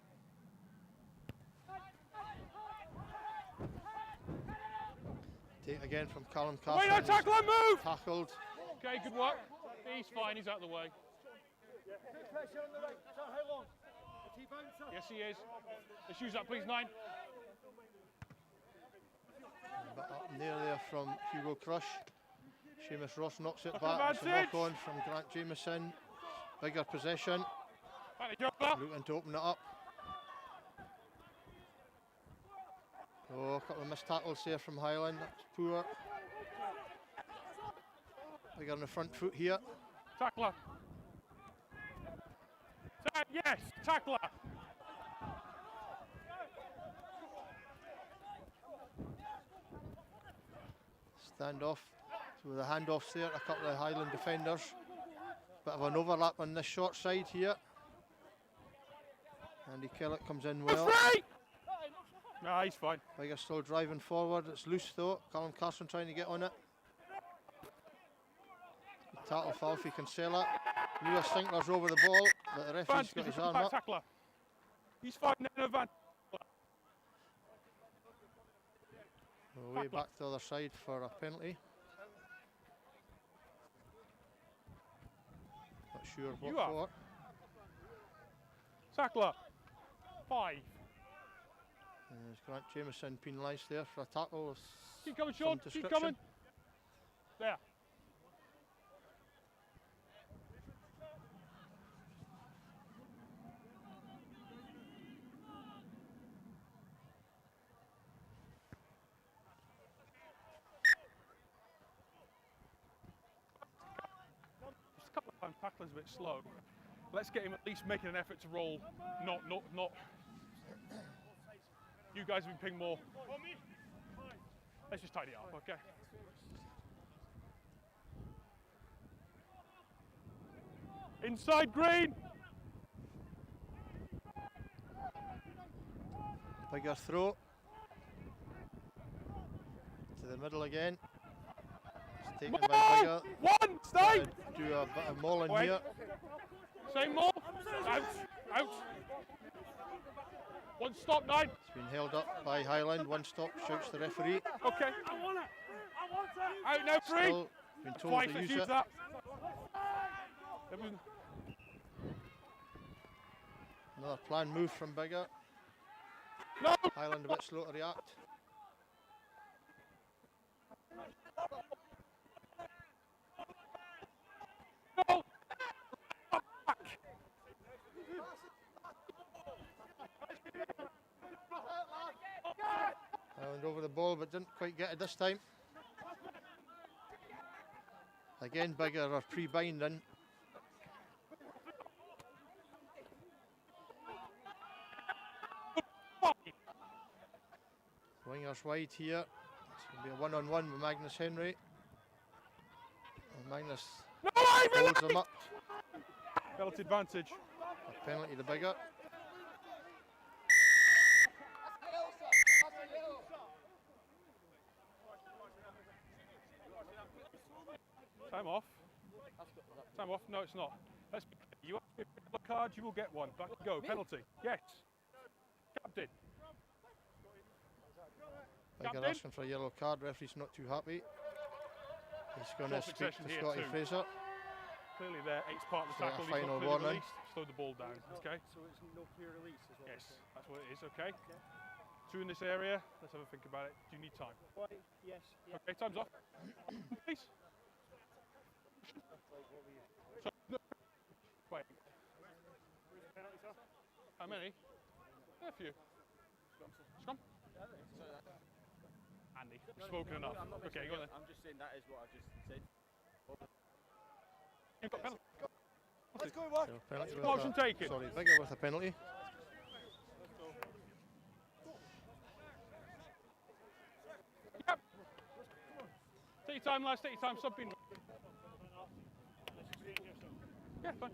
Take again from Callum Wait, Carson. no tackle and move! Tackled. Okay, good work. He's fine, he's out of the way. Take pressure on the right. Is that how long? Is he bouncing? Yes, he is. Let's use that, please, 9. A bit up in the air there from Hugo Crush. Seamus Ross knocks it back. It's a knock on from Grant Jameson. Bigger possession. Looking to open it up. Oh, a couple of missed tackles there from Highland. That's poor. Bigger on the front foot here. Tackler. Yes, tackler. Stand off. So with the handoffs there, a couple of Highland defenders. Bit of an overlap on this short side here. Andy Kellett comes in well. Nah, he's fine. Biggar still driving forward. It's loose though. Callum Carson trying to get on it. Tackle foul for Kinsella. Lewis Sinkler's over the ball, but the referee's got his arm up. Tackler. He's fine. No van. Way back to the other side for a penalty. Not sure what You are. for. Tackler. 5. There's Grant Jameson penalised there for a tackle of Keep coming, some Sean. Keep description. coming. There. Just a couple of times tackler's a bit slow. Let's get him at least making an effort to roll. Not. You guys have been pinged more. Let's just tidy it up, okay? Inside green. Bigger throw. To the middle again. It's taken by Biggar. One, stay. Do a bit of mauling Wait. here. Same more. Out. One stop, 9. It's been held up by Highland. One stop, shouts the referee. Okay. I want it! I want it! Out now, 3. Still been told Twice, to let's use use it. that. There was- Another planned move from Biggar. No. Highland a bit slow to react. No. Highland over the ball, but didn't quite get it this time. Again, Biggar are pre-binding. Wingers wide here. It's going to be a one-on-one with Magnus Henry. And Magnus holds him up. Penalty advantage. A penalty to Biggar. Time off. Time off. No, it's not. Let's. You have a card. You will get one. Back go. Penalty. Yes. Captain. Biggar asking for a yellow card. Referee's not too happy. He's going to Short speak succession to here Scotty too. Fraser. Clearly there, 8's part of the So a tackle. He's final not clearly warning. released. Slow the ball down. Okay. So it's no clear release as well. Yes, that's what it is. Okay. 2 in this area. Let's have a think about it. Do you need time? Why? Yes. Yeah. Okay, time's off. Please. So, no. Wait. How many? A few. Scrum? Andy, you've spoken enough. I'm not making Okay, go on then. I'm just saying that is what I just said. You've got penalty. Let's go, Mark. So penalty with Motion a, taken. sorry, Biggar with a penalty. Yep. Take your time, lads. Take your time. Stop being. Yeah, fine.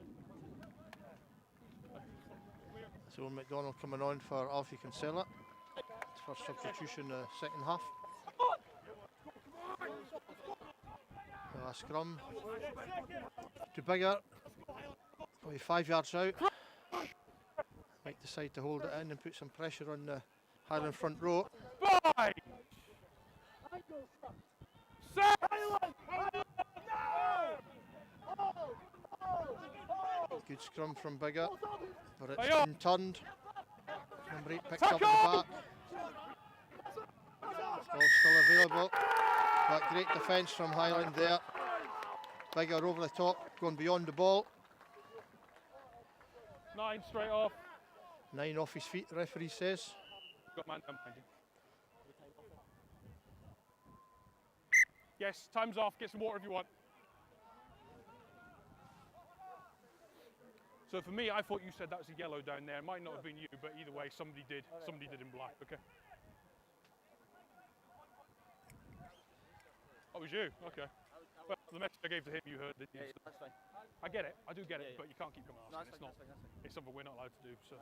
So McDonald coming on for Alfie Kinsella. First substitution the second half. A scrum to Biggar. Probably 5 yards out. Might decide to hold it in and put some pressure on the Highland front row. 5! 6! Good scrum from Biggar, but it's Aye, been turned. Number 8 picked up at the back. Ball still available, but great defence from Highland there. Biggar over the top, going beyond the ball. 9 straight off. 9 off his feet, the referee says. Got man down behind you. Yes, time's off. Get some water if you want. So for me, I thought you said that was a yellow down there. It might not have been you, but either way, somebody did. Somebody did in black. Okay. Oh, it was you. Okay. Well, the message I gave to him, you heard, didn't you? Yeah, that's fine. I get it. I do get it, Yeah, yeah. but you can't keep coming asking. No, that's It's fine, not. that's fine, that's fine. It's something we're not allowed to do. So,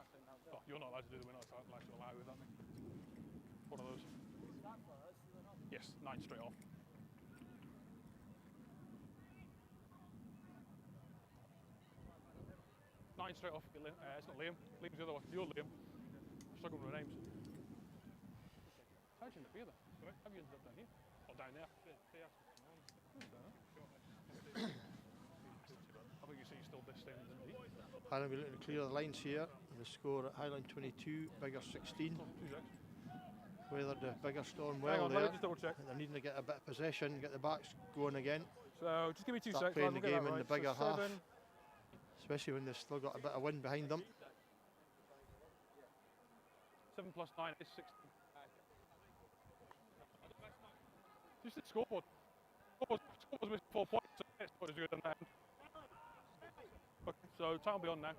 oh, you're not allowed to do that. We're not allowed to allow it. That mean. One of those. Yes, 9 straight off. Nine straight off. It's not Liam. Liam's the other one. You're Liam. I'm struggling with the names. How'd you end up here then? How have you ended up down here? Or down there? I think you see you're still this thing than me. Highland will be looking to clear the lines here. The score at Highland 22, Biggar 16. 2 seconds. Weathered the Biggar storm Hang well on, let me there. just double check. They're needing to get a bit of possession, get the backs going again. So just give me 2 Start seconds. playing We'll the get that game in right. the bigger So half. 7. Especially when they've still got a bit of wind behind them. 7 plus 9 is 16. Just the scoreboard. Scoreboard's missing 4 points, so it's not as good on that end. Okay, so time will be on now.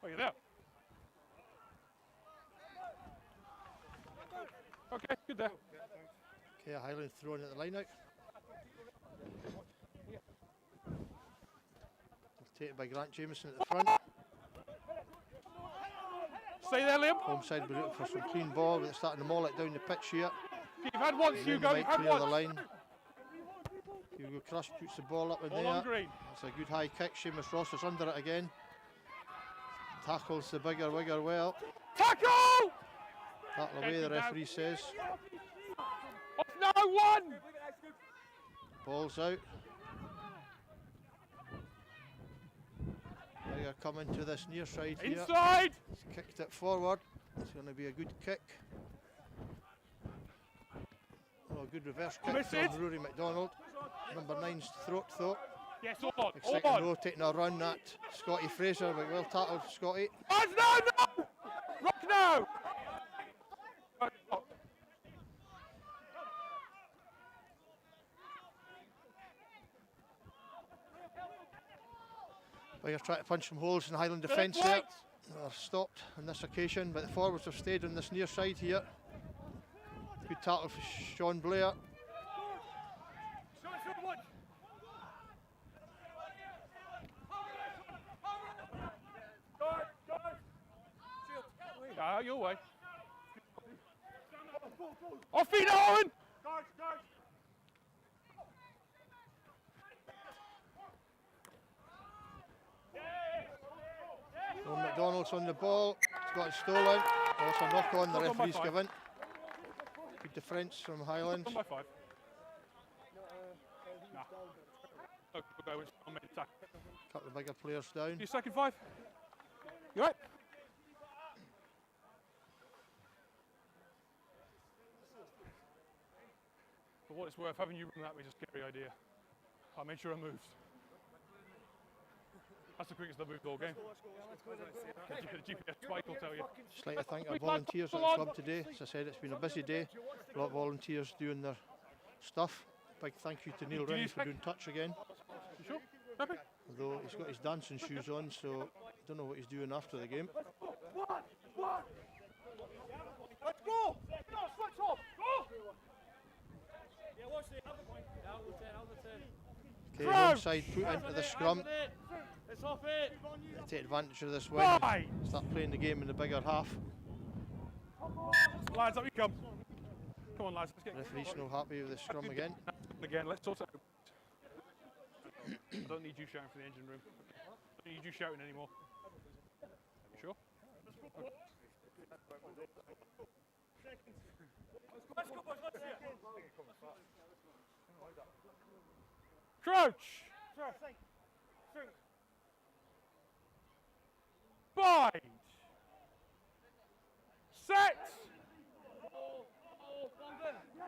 Oh, you're there. Okay, good there. Okay, Highland throwing at the line out. Taken by Grant Jameson at the front. Stay there, Liam. Home side will be looking for some clean ball, but they're starting to maul it down the pitch here. You've had once, And then Hugo. they You've might had clear the once. line. Hugo Crush puts the ball up in All on there. green. It's a good high kick. Seamus Ross is under it again. Tackles the Biggar Wigger well. Tackle! Tackle away, the referee says. Off now, 1! Ball's out. Biggar coming to this near side here. Inside! He's kicked it forward. It's going to be a good kick. Oh, a good reverse kick Committed. from Rory McDonald. Number 9's throat though. Yes, all on. Big All second on. row taking a run at Scotty Fraser, but well tackled Scotty. Hands now, no! Rock now! Right, rock. Biggar trying to punch some holes in Highland defence there. They're stopped on this occasion, but the forwards have stayed on this near side here. Good tackle for Sean Blair. Out your way. Off feet, Owen! Owen McDonald's on the ball. It's got it stolen. Also a knock on. The Knock on by referee's 5. given. Good defence from Highland. Knock on by 5. Nah. Okay, we'll go. It's on mid attack. Couple of bigger players down. Your second 5. You right? For what it's worth, having you run that was a scary idea. I made sure I moved. That's the quickest I've moved all game. The GPS spike will tell you. Just like to thank our volunteers at the club today. As I said, it's been a busy day. A lot of volunteers doing their stuff. Big thank you to Neil Do you Rennie for expect- doing touch again. You sure? Happy? Although he's got his dancing shoes on, so I don't know what he's doing after the game. Let's go! No, switch off! Go! Yeah, watch it. Out the 10, out the 10. Okay, Crouch! onside put into the scrum. It's off it! Take advantage of this win. Right! Start playing the game in the bigger half. Lads, up you come. Come on, lads, let's get Referee's not happy with the scrum again. again. Let's sort it out. I don't need you shouting for the engine room. I don't need you shouting anymore. You sure? Let's go, boys, let's see it. Crouch! Sure, think. Bide! Set!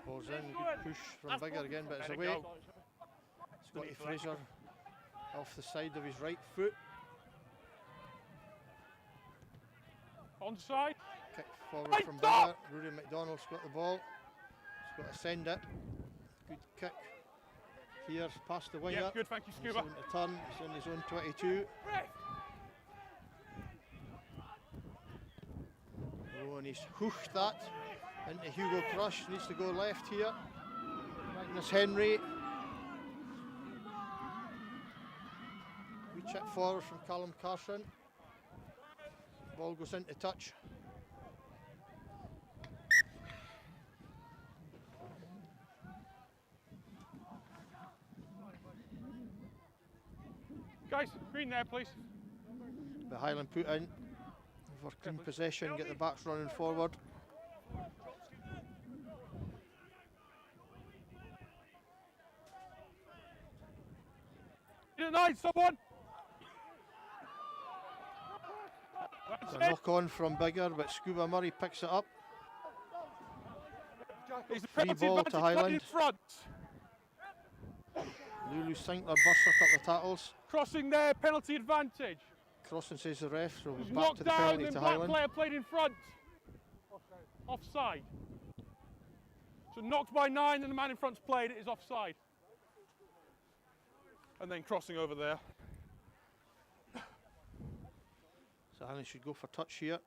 Ball's in, good push from Biggar again, but it's There away. you go. Scotty Fraser off the side of his right foot. Onside. Kick forward Right from top! Biggar. Rory McDonald's got the ball. He's got to send it. Good kick. Here's past the winger. Yeah, good, thank you, He's Scuba. on to turn. He's on his own 22. Oh, and he's hooked that into Hugo Crush. Needs to go left here. Magnus Henry. We chip forward from Callum Carson. Ball goes into touch. Guys, green there, please. The Highland put in for clean possession, get the backs running forward. In at 9, someone! It's a knock on from Biggar, but Scuba Murray picks it up. It's a Free penalty ball to advantage played in Highland. front. Lulu Sinkler bursts a couple of tackles. Crossing there, penalty advantage. Crossing says the ref, so we're back Knocked to the down, penalty then to black Highland. player played in front. Offside. So knocked by 9 and the man in front's played, it is offside. And then crossing over there. So Highland should go for touch here.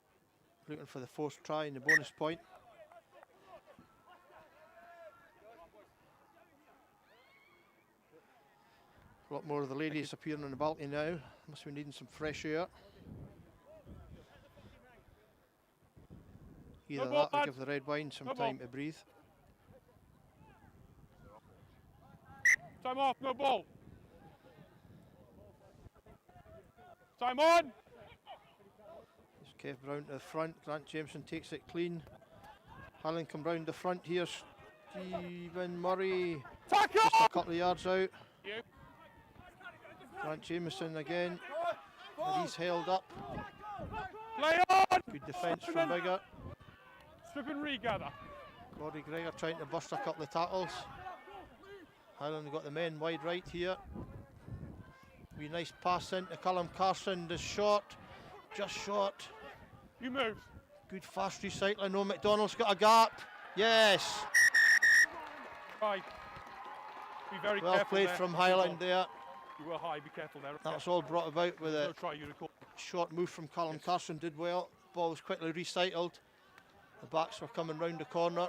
Looking for the fourth try and the bonus point. A lot more of the ladies appearing on the balcony now. Must be needing some fresh air. Either No ball, that or lad. give the red wine some No ball. time to breathe. Time off, no ball. Time on. It's Kev Brown to the front. Grant Jameson takes it clean. Highland come round the front here. Stephen Murray Tackle! just a couple of yards out. You. Grant Jameson again. But he's held up. Play on! Good defence from Biggar. Strip and regather. Corey Gregor trying to bust a couple of tackles. Highland got the men wide right here. Wee nice pass into Callum Carson. The shot, just short. You move. Good fast recycling. No, McDonald's got a gap. Yes. Right. Be very Well careful played there. from Good Highland ball. there. You were high, be careful there. That was all brought about with No a try you recall. short move from Callum Carson. Did well. Ball was quickly recycled. The backs were coming round the corner.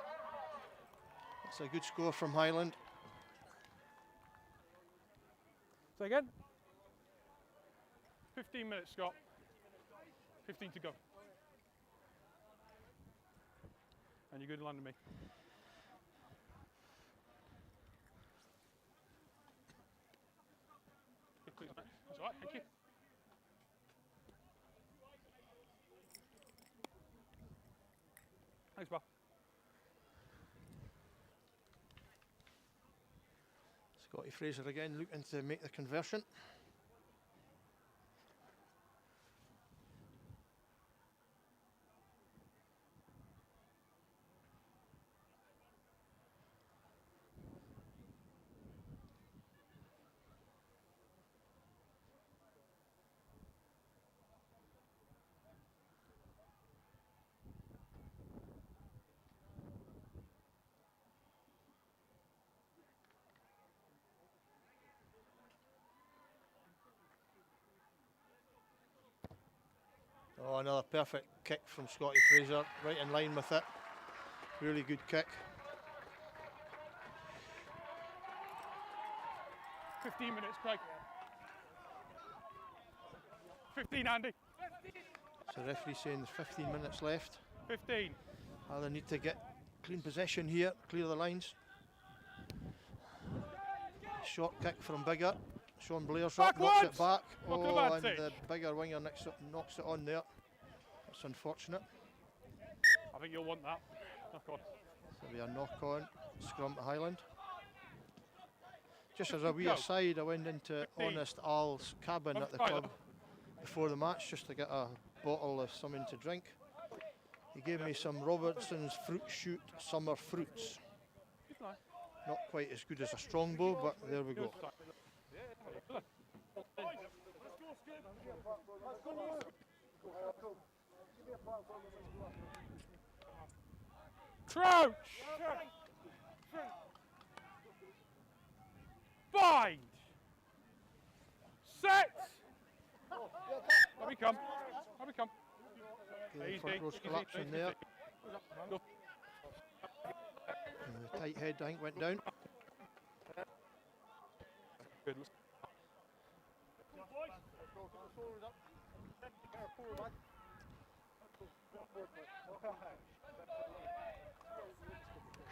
That's a good score from Highland. Say again. 15 minutes, Scott. 15 to go. And you're good to land me. Please, mate. That's all right, thank you. Thanks, Bob. Scotty Fraser again looking to make the conversion. Oh, another perfect kick from Scotty Fraser, right in line with it. Really good kick. 15 minutes, Craig. 15, Andy. So the referee saying there's 15 minutes left. 15. They need to get clean possession here, clear the lines. Short kick from Biggar. Sean Blair's up, knocks it back. Oh, and the Biggar winger knocks it on there. That's unfortunate. I think you'll want that. Knock on. So we are knock on, scrum to Highland. Just as a wee aside, I went into Honest Al's cabin at the club before the match just to get a bottle of something to drink. He gave me some Robertson's Fruit Shoot Summer Fruits. Not quite as good as a Strongbow, but there we go. Crouch! Bind! Set! Let me come. Let me come. Okay, front row's collapsing there. And the tight head, I think, went down. Good.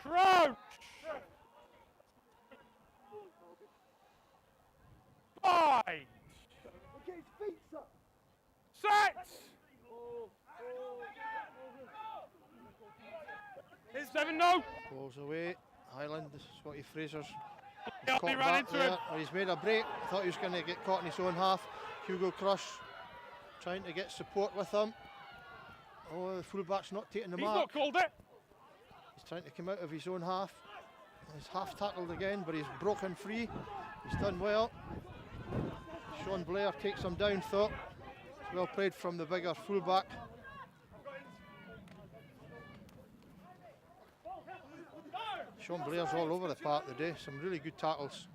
Crouch! Bind! Set! 7 no! Balls away. Highland, Scotty Fraser's Yeah, he ran into him. Oh, he's made a break. I thought he was going to get caught in his own half. Hugo Crush trying to get support with him. Oh, the fullback's not taking the mark. He's not called it. He's trying to come out of his own half. He's half tackled again, but he's broken free. He's done well. Sean Blair takes him down, thought. It's well played from the Biggar fullback. Sean Blair's all over the park today. Some really good tackles.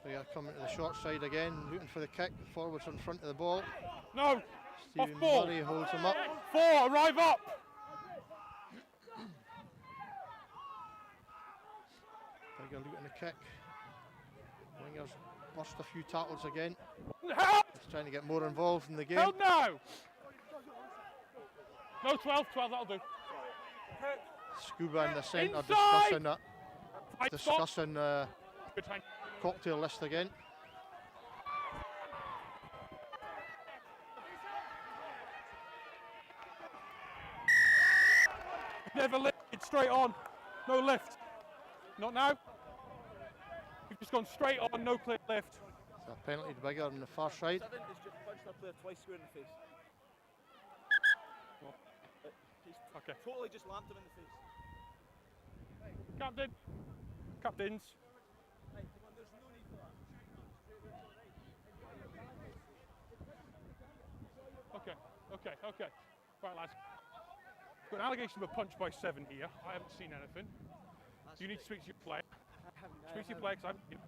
Biggar coming to the short side again, looking for the kick. Forwards in front of the ball. No. Stephen Off ball. Murray holds him up. 4, arrive up. Biggar looking to kick. Wingers burst a few tackles again. Help! He's trying to get more involved in the game. Help now. No, 12, that'll do. Scuba in the centre Inside! discussing Good time. cocktail list again. Never lifted, straight on. No lift. Not now. You've just gone straight on, no clear lift. So a penalty to Biggar on the far side. He's just punched our player twice square in the face. He's Okay. totally just lamped him in the face. Captain. Captains. Hey, come on, there's no need for that. Okay. Right, lads. Got an allegation of a punch by 7 here. I haven't seen anything. You need to speak to your player. Speak to your player because I'm.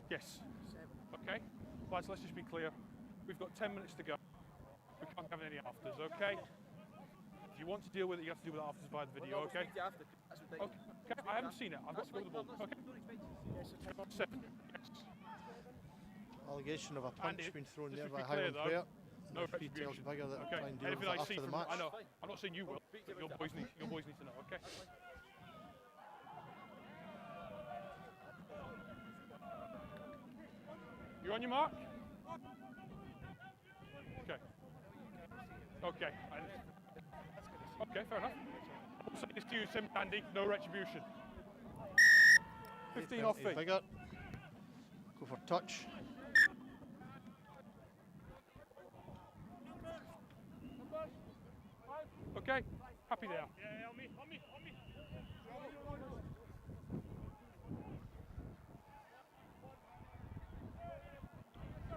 Yes. 7. Okay. Lads, let's just be clear. We've got 10 minutes to go. We can't have any afters, okay? If you want to deal with it, you have to deal with it afters by the video, okay? After. That's ridiculous. Okay. I haven't seen it. I've got to go with the ball. Okay. Don't expect you to see it. 7. Yes. Allegation of a punch Andy, being thrown just there to by be clear Highland though, player. No The referee tells retribution. Biggar that Okay. try and deal with Anything it I see after the from match. I know. I'm not saying you will, but your boys need to know, okay? You on your mark? Okay. Okay, fair enough. Also, it's to you, Sim Andy, no retribution. 15 off fee. Biggar. Go for touch. Okay, happy there. Yeah, on me.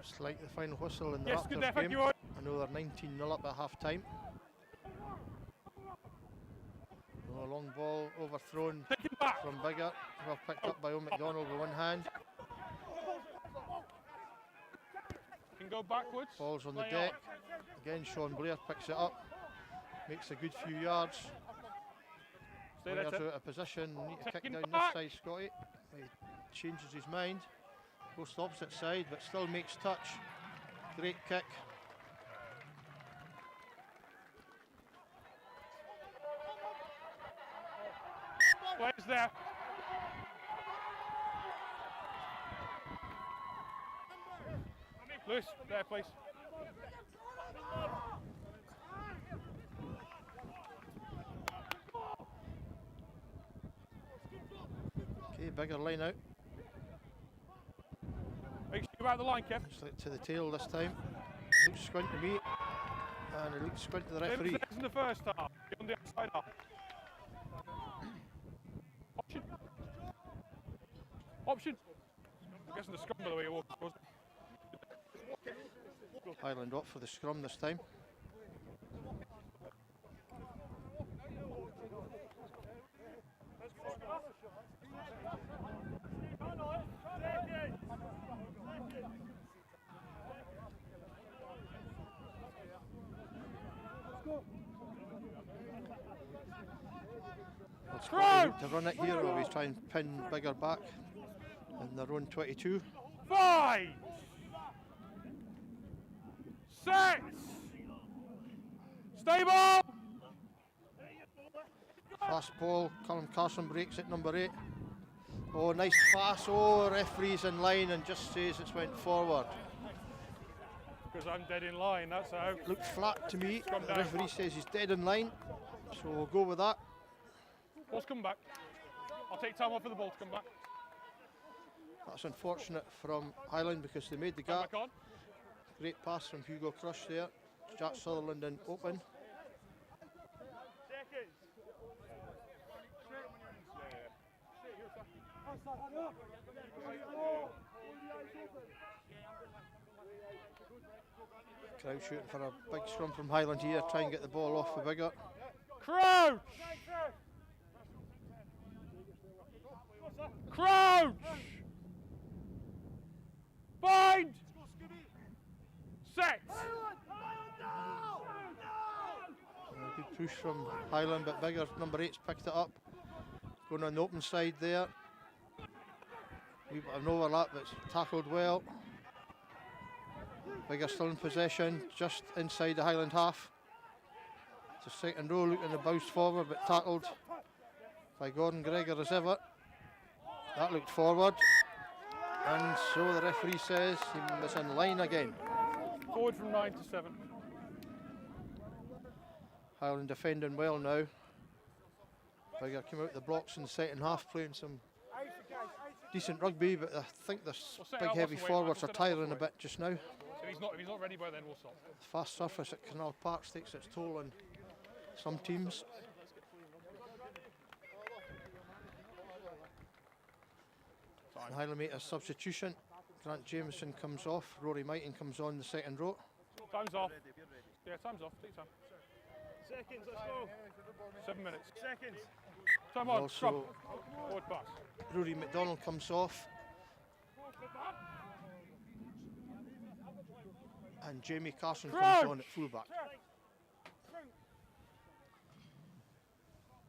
Just like the final whistle in the Yes, good there, Raptors thank game. you. I know they're 19-0 up at half time. A long ball overthrown Take him back. from Biggar. Well picked up by O'McDonald with one hand. Can go backwards. Ball's on the Play deck. on. Again, Sean Blair picks it up. Makes a good few yards. Stay there, Blair's Tim. out of position. Need to kick Taking down this back. side, Scotty. He changes his mind. Goes to the opposite side, but still makes touch. Great kick. Players there. Lewis, there, please. Okay, Biggar line out. Make sure you're out the line, Kev. It's like to the tail this time. Looks squint to me. And it looks squint to the referee. Same as in the first half. Get on the outside half. Option. I'm guessing the scrum, by the way, it was. Highland up for the scrum this time. Scrum! To run it here, or he's trying to pin Biggar back in their own 22. 5 6 Stable! Fast ball, Callum Carson breaks it, number 8. Oh, nice pass. Oh, referee's in line and just says it's went forward. Because I'm dead in line, that's how. Looked flat to me. Scrum The down. referee says he's dead in line, so we'll go with that. Ball's come back. I'll take time off for the ball to come back. That's unfortunate from Highland because they made the Come gap. back on. Great pass from Hugo Crush there. Jack Sutherland in open. Seconds. Crowd shooting for a big scrum from Highland here. Try and get the ball off for Biggar. Crouch! Crouch! Bind! Set! Good push from Highland, but Biggar, number 8's picked it up. Going on the open side there. Wee bit of an overlap, but it's tackled well. Biggar still in possession, just inside the Highland half. It's a second row, looking to bounce forward, but tackled by Gordon Gregor as ever. That looked forward, and so the referee says he was in line again. Forward from 9 to 7. Highland defending well now. Biggar came out the blocks in the second half, playing some decent rugby, but I think the big heavy forwards are tiring a bit just now. If he's not ready by then, we'll stop. The fast surface at Canal Park takes its toll on some teams. And Highland make a substitution. Grant Jameson comes off, Rory Mighton comes on the second row. Time's off. Yeah, time's off. Take time. Seconds, let's go. 7 minutes. Seconds. Time on. Also- Scrum. Forward pass. Rory McDonald comes off. And Jamie Carson comes on at fullback.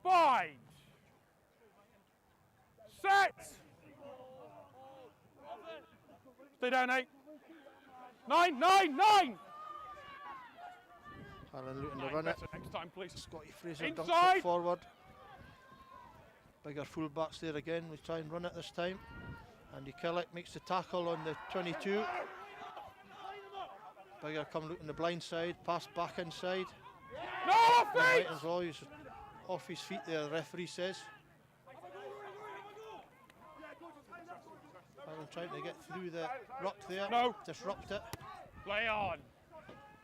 Bind! Set! Stay down, 8. 9, 9, 9! Highland looking to run it. Better next time, please. Scotty Fraser dunks Inside! it forward. Biggar fullbacks there again. We try and run it this time. Andy Killick makes the tackle on the 22. Biggar come looking the blind side, pass back inside. No, off Right feet! as well, he's off his feet there, the referee says. Highland trying to get through the ruck there. No. Disrupt it. Play on.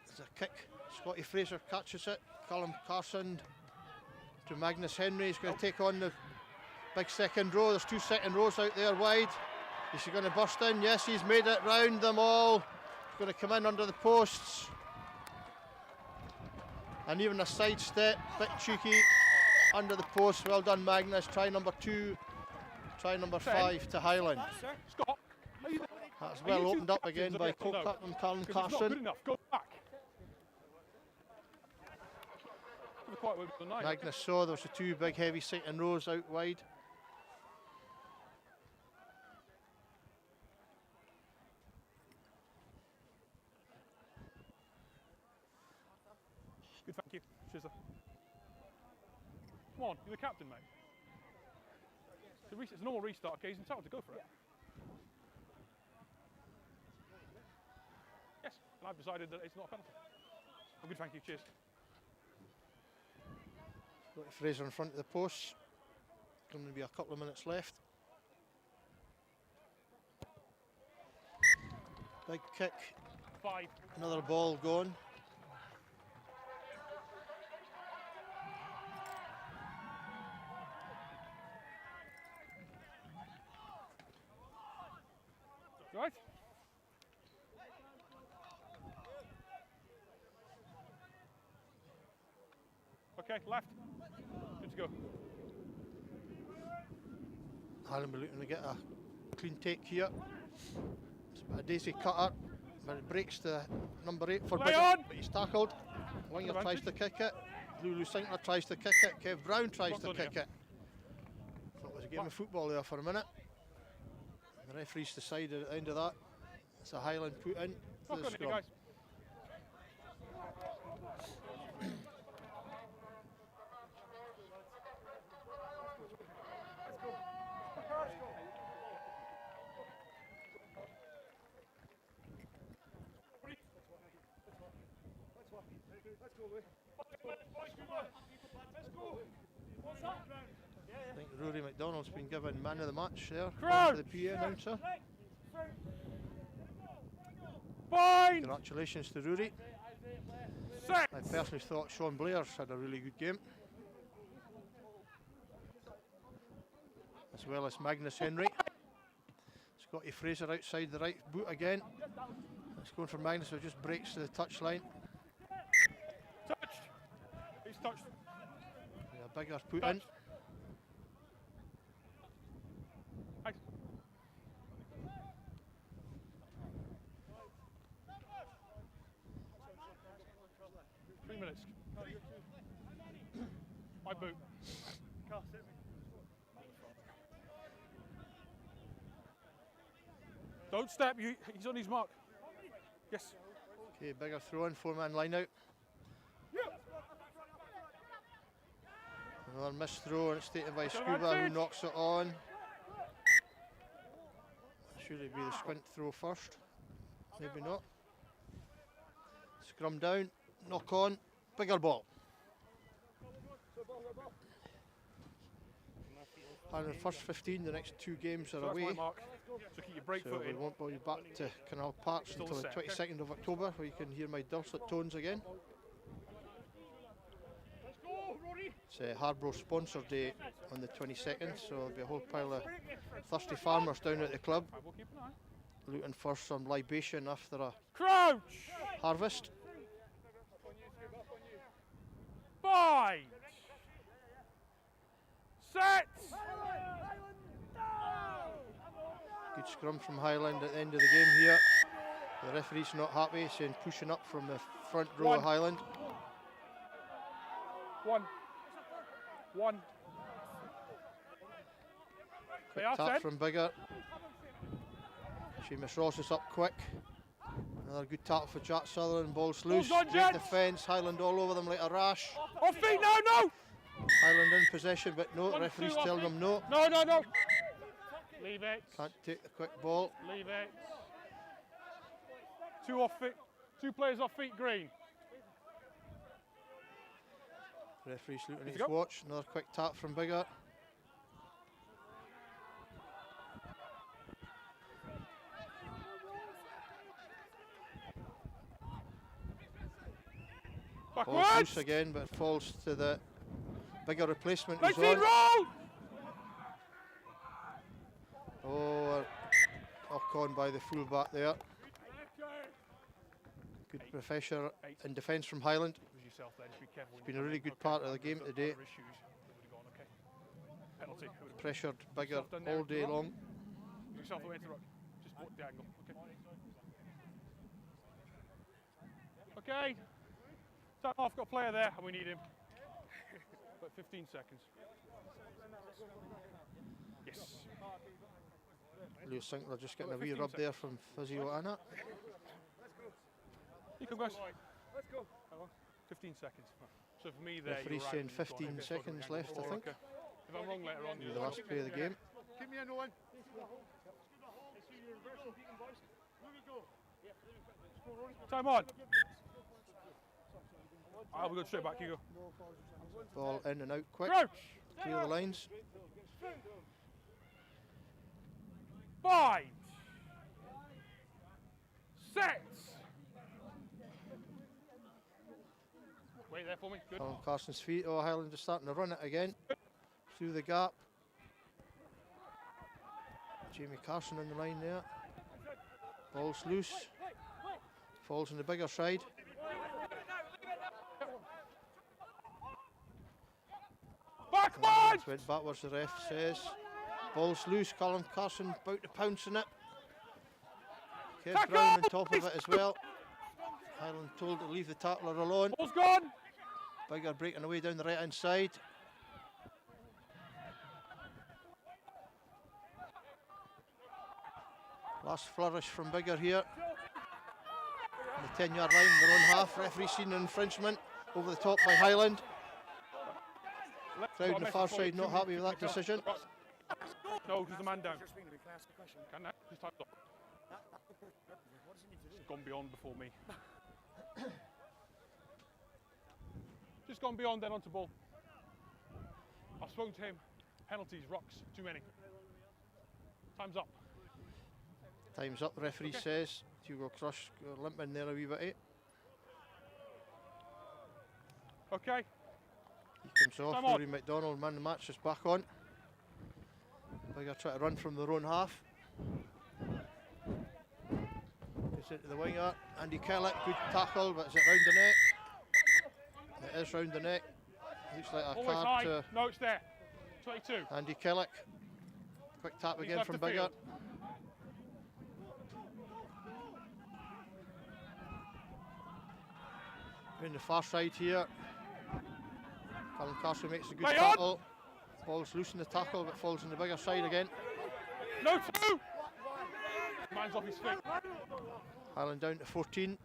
There's a kick. Scotty Fraser catches it. Callum Carson to Magnus Henry. He's going to take on the big second row. There's 2 second rows out there wide. Is he going to burst in? Yes, he's made it round them all. He's going to come in under the posts. And even a side step, bit cheeky, under the post. Well done, Magnus. Try number 2. Try number 5 to Highland. Scott, are you That's well opened up again by Colcutt and Callum Because it's not good Carson. enough. Go back. Quite well done, nice. Magnus saw there was the 2 big heavy second rows out wide. Good, thank you. Cheers. Sir. Come on, you're the captain, mate. It's a normal restart, okay? He's entitled to go for it. Yes, and I've decided that it's not a penalty. I'm good, thank you. Cheers. Got Fraser in front of the post. Going to be a couple of minutes left. Big kick. 5. Another ball gone. Right? Okay, left. Good to go. Highland be looking to get a clean take here. It's a daisy cutter, but it breaks to number 8 for Play Biggar, on! but he's tackled. Winger tries to kick it. Lulu Sinkler tries to kick it. Kev Brown tries to kick it. Thought it was a game of football there for a minute. The referee's decided at the end of that it's a Highland put in for Knock the on it, scrum. guys. I think Rory McDonald's been given man of the match there Crowd! for the PA announcer. Fine! Congratulations to Rory. Set! I personally thought Sean Blair's had a really good game, as well as Magnus Henry. Scotty Fraser outside the right boot again. It's going for Magnus, who just breaks to the touchline. Touched! He's touched. Yeah, Biggar's put in. Nice. Three minutes. My boot. Don't step, he's on his mark. Yes. Okay, Biggar throw in, 4-man line out. Another missed throw, and it's taken by Scuba, who knocks it on. Should it be the squint throw first? Maybe not. Scrum down, knock on, Biggar ball. And the first 15, the next 2 games are So that's my away. mark. So keep your brake So foot we in. won't be back to Canal Park Still until the set, okay. 22nd of October, where you can hear my dulcet tones again. It's Harborough Sponsor Day on the 22nd, so there'll be a whole pile of thirsty farmers down at the club I will keep an eye. looking for some libation after a Crouch! harvest. Bind! Set! Good scrum from Highland at the end of the game here. The referee's not happy, saying pushing up from the front row of Highland. One. They are Tap set. from Biggar. Seamus Ross is up quick. Another good tap for Jack Sutherland. Ball's loose. on, Great gents. defence. Highland all over them like a rash. Off feet, no! Highland in possession, but no. One, Referee's two, off telling feet. them no. No. Leave it. Can't take the quick ball. Leave it. 2 off feet. 2 players off feet green. Referee's looking at Good his to go. watch. Another quick tap from Biggar. Ball's loose Backwards! again, but it falls to the Biggar replacement who's 19 on. roll! Oh, knock on by the fullback there. Good pressure in defence from Highland. Was yourself then, just be careful. It's been a really good part of the game today. Penalty. Pressured Biggar all day long. Yourself away into the ruck. Just walk the angle. Okay. Okay. Time off. Got a player there, and we need him. About 15 seconds. Yes. Lewis Sinclair just getting a About wee 15 rub there from physio Anna. You can go. Let's go. 15 seconds. So for me there, Referee's saying 15 seconds left, I think. If I'm wrong later on, The last play of the game. Give me a no one. Time on. I'll go straight back, Hugo. Ball in and out quick. Crouch. Clear the lines. 5. 6. Wait there for me. Good. On Carson's feet. Oh, Highland is starting to run it again. Through the gap. Jamie Carson on the line there. Ball's loose. Falls on the Biggar side. Backwards! Went backwards, the ref says. Ball's loose. Colin Carson about to pounce on it. Kev Brown on top of it as well. Highland told to leave the tackler alone. Ball's gone! Biggar breaking away down the right hand side. Last flourish from Biggar here. On the 10-yard line, their own half. Referee seen an infringement over the top by Highland. Crowd on the far side not happy with that decision. No, because the man down. Can that? Just time up. It's gone beyond before me. Just gone beyond, then onto ball. I've spoken to him. Penalties, rocks, too many. Time's up. Time's up, the referee says. Hugo Crush limping there a wee bit. Okay. He comes off. Time on. Rory McDonald, man the match, is back on. Biggar try to run from their own half. Gets into the winger. Andy Kellett, good tackle, but is it round the neck? It is round the neck. Looks like a Always card high. to No, it's there. 22. Andy Kellett. Quick tap He's again left from the Biggar. field. In the far side here. Colin Carson makes a good Play on. tackle. Ball's loose in the tackle, but falls on the Biggar side again. No 2. Man's off his feet. Highland down to 14.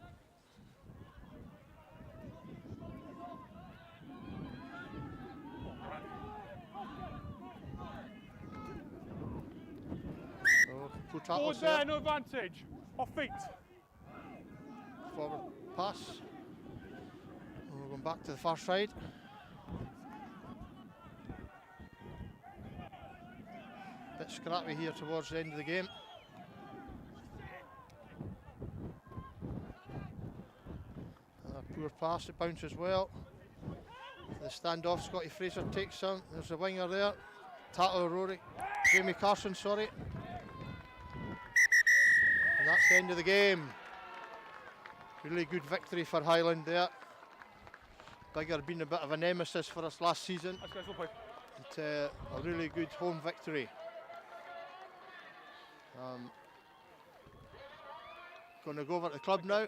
Oh, two Forward tackles there, there. no advantage. Off feet. Forward pass. And we're going back to the far side. Bit scrappy here towards the end of the game. A poor pass, it bounces well. The standoff, Scotty Fraser takes some. There's a winger there. Tackle Rory. Jamie Carson, sorry. And that's the end of the game. Really good victory for Highland there. Biggar been a bit of a nemesis for us last season. Let's go, we'll play. But, a really good home victory. Going to go over to the club now.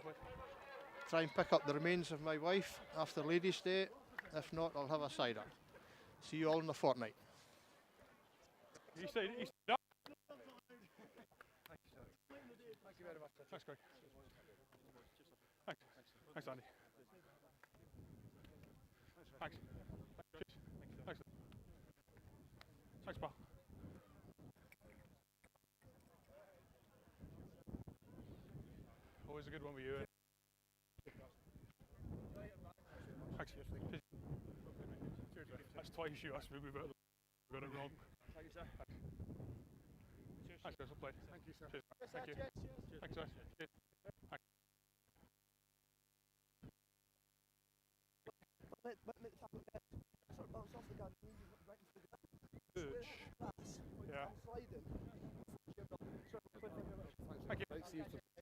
Try and pick up the remains of my wife after Ladies' Day. If not, I'll have a cider. See you all in a fortnight. You stayed up. Thank you very much. Thanks, Greg. Thanks. Thanks, Andy. Thanks. Cheers. Thanks. Thanks, pal. Always a good one with you. Thanks. Cheers. That's twice you asked me we got it wrong. Thank you, sir. Thanks, guys. Well played. Thank you, sir. Cheers. Thank you. Thanks, sir. Cheers. Good. Yeah. Thank you.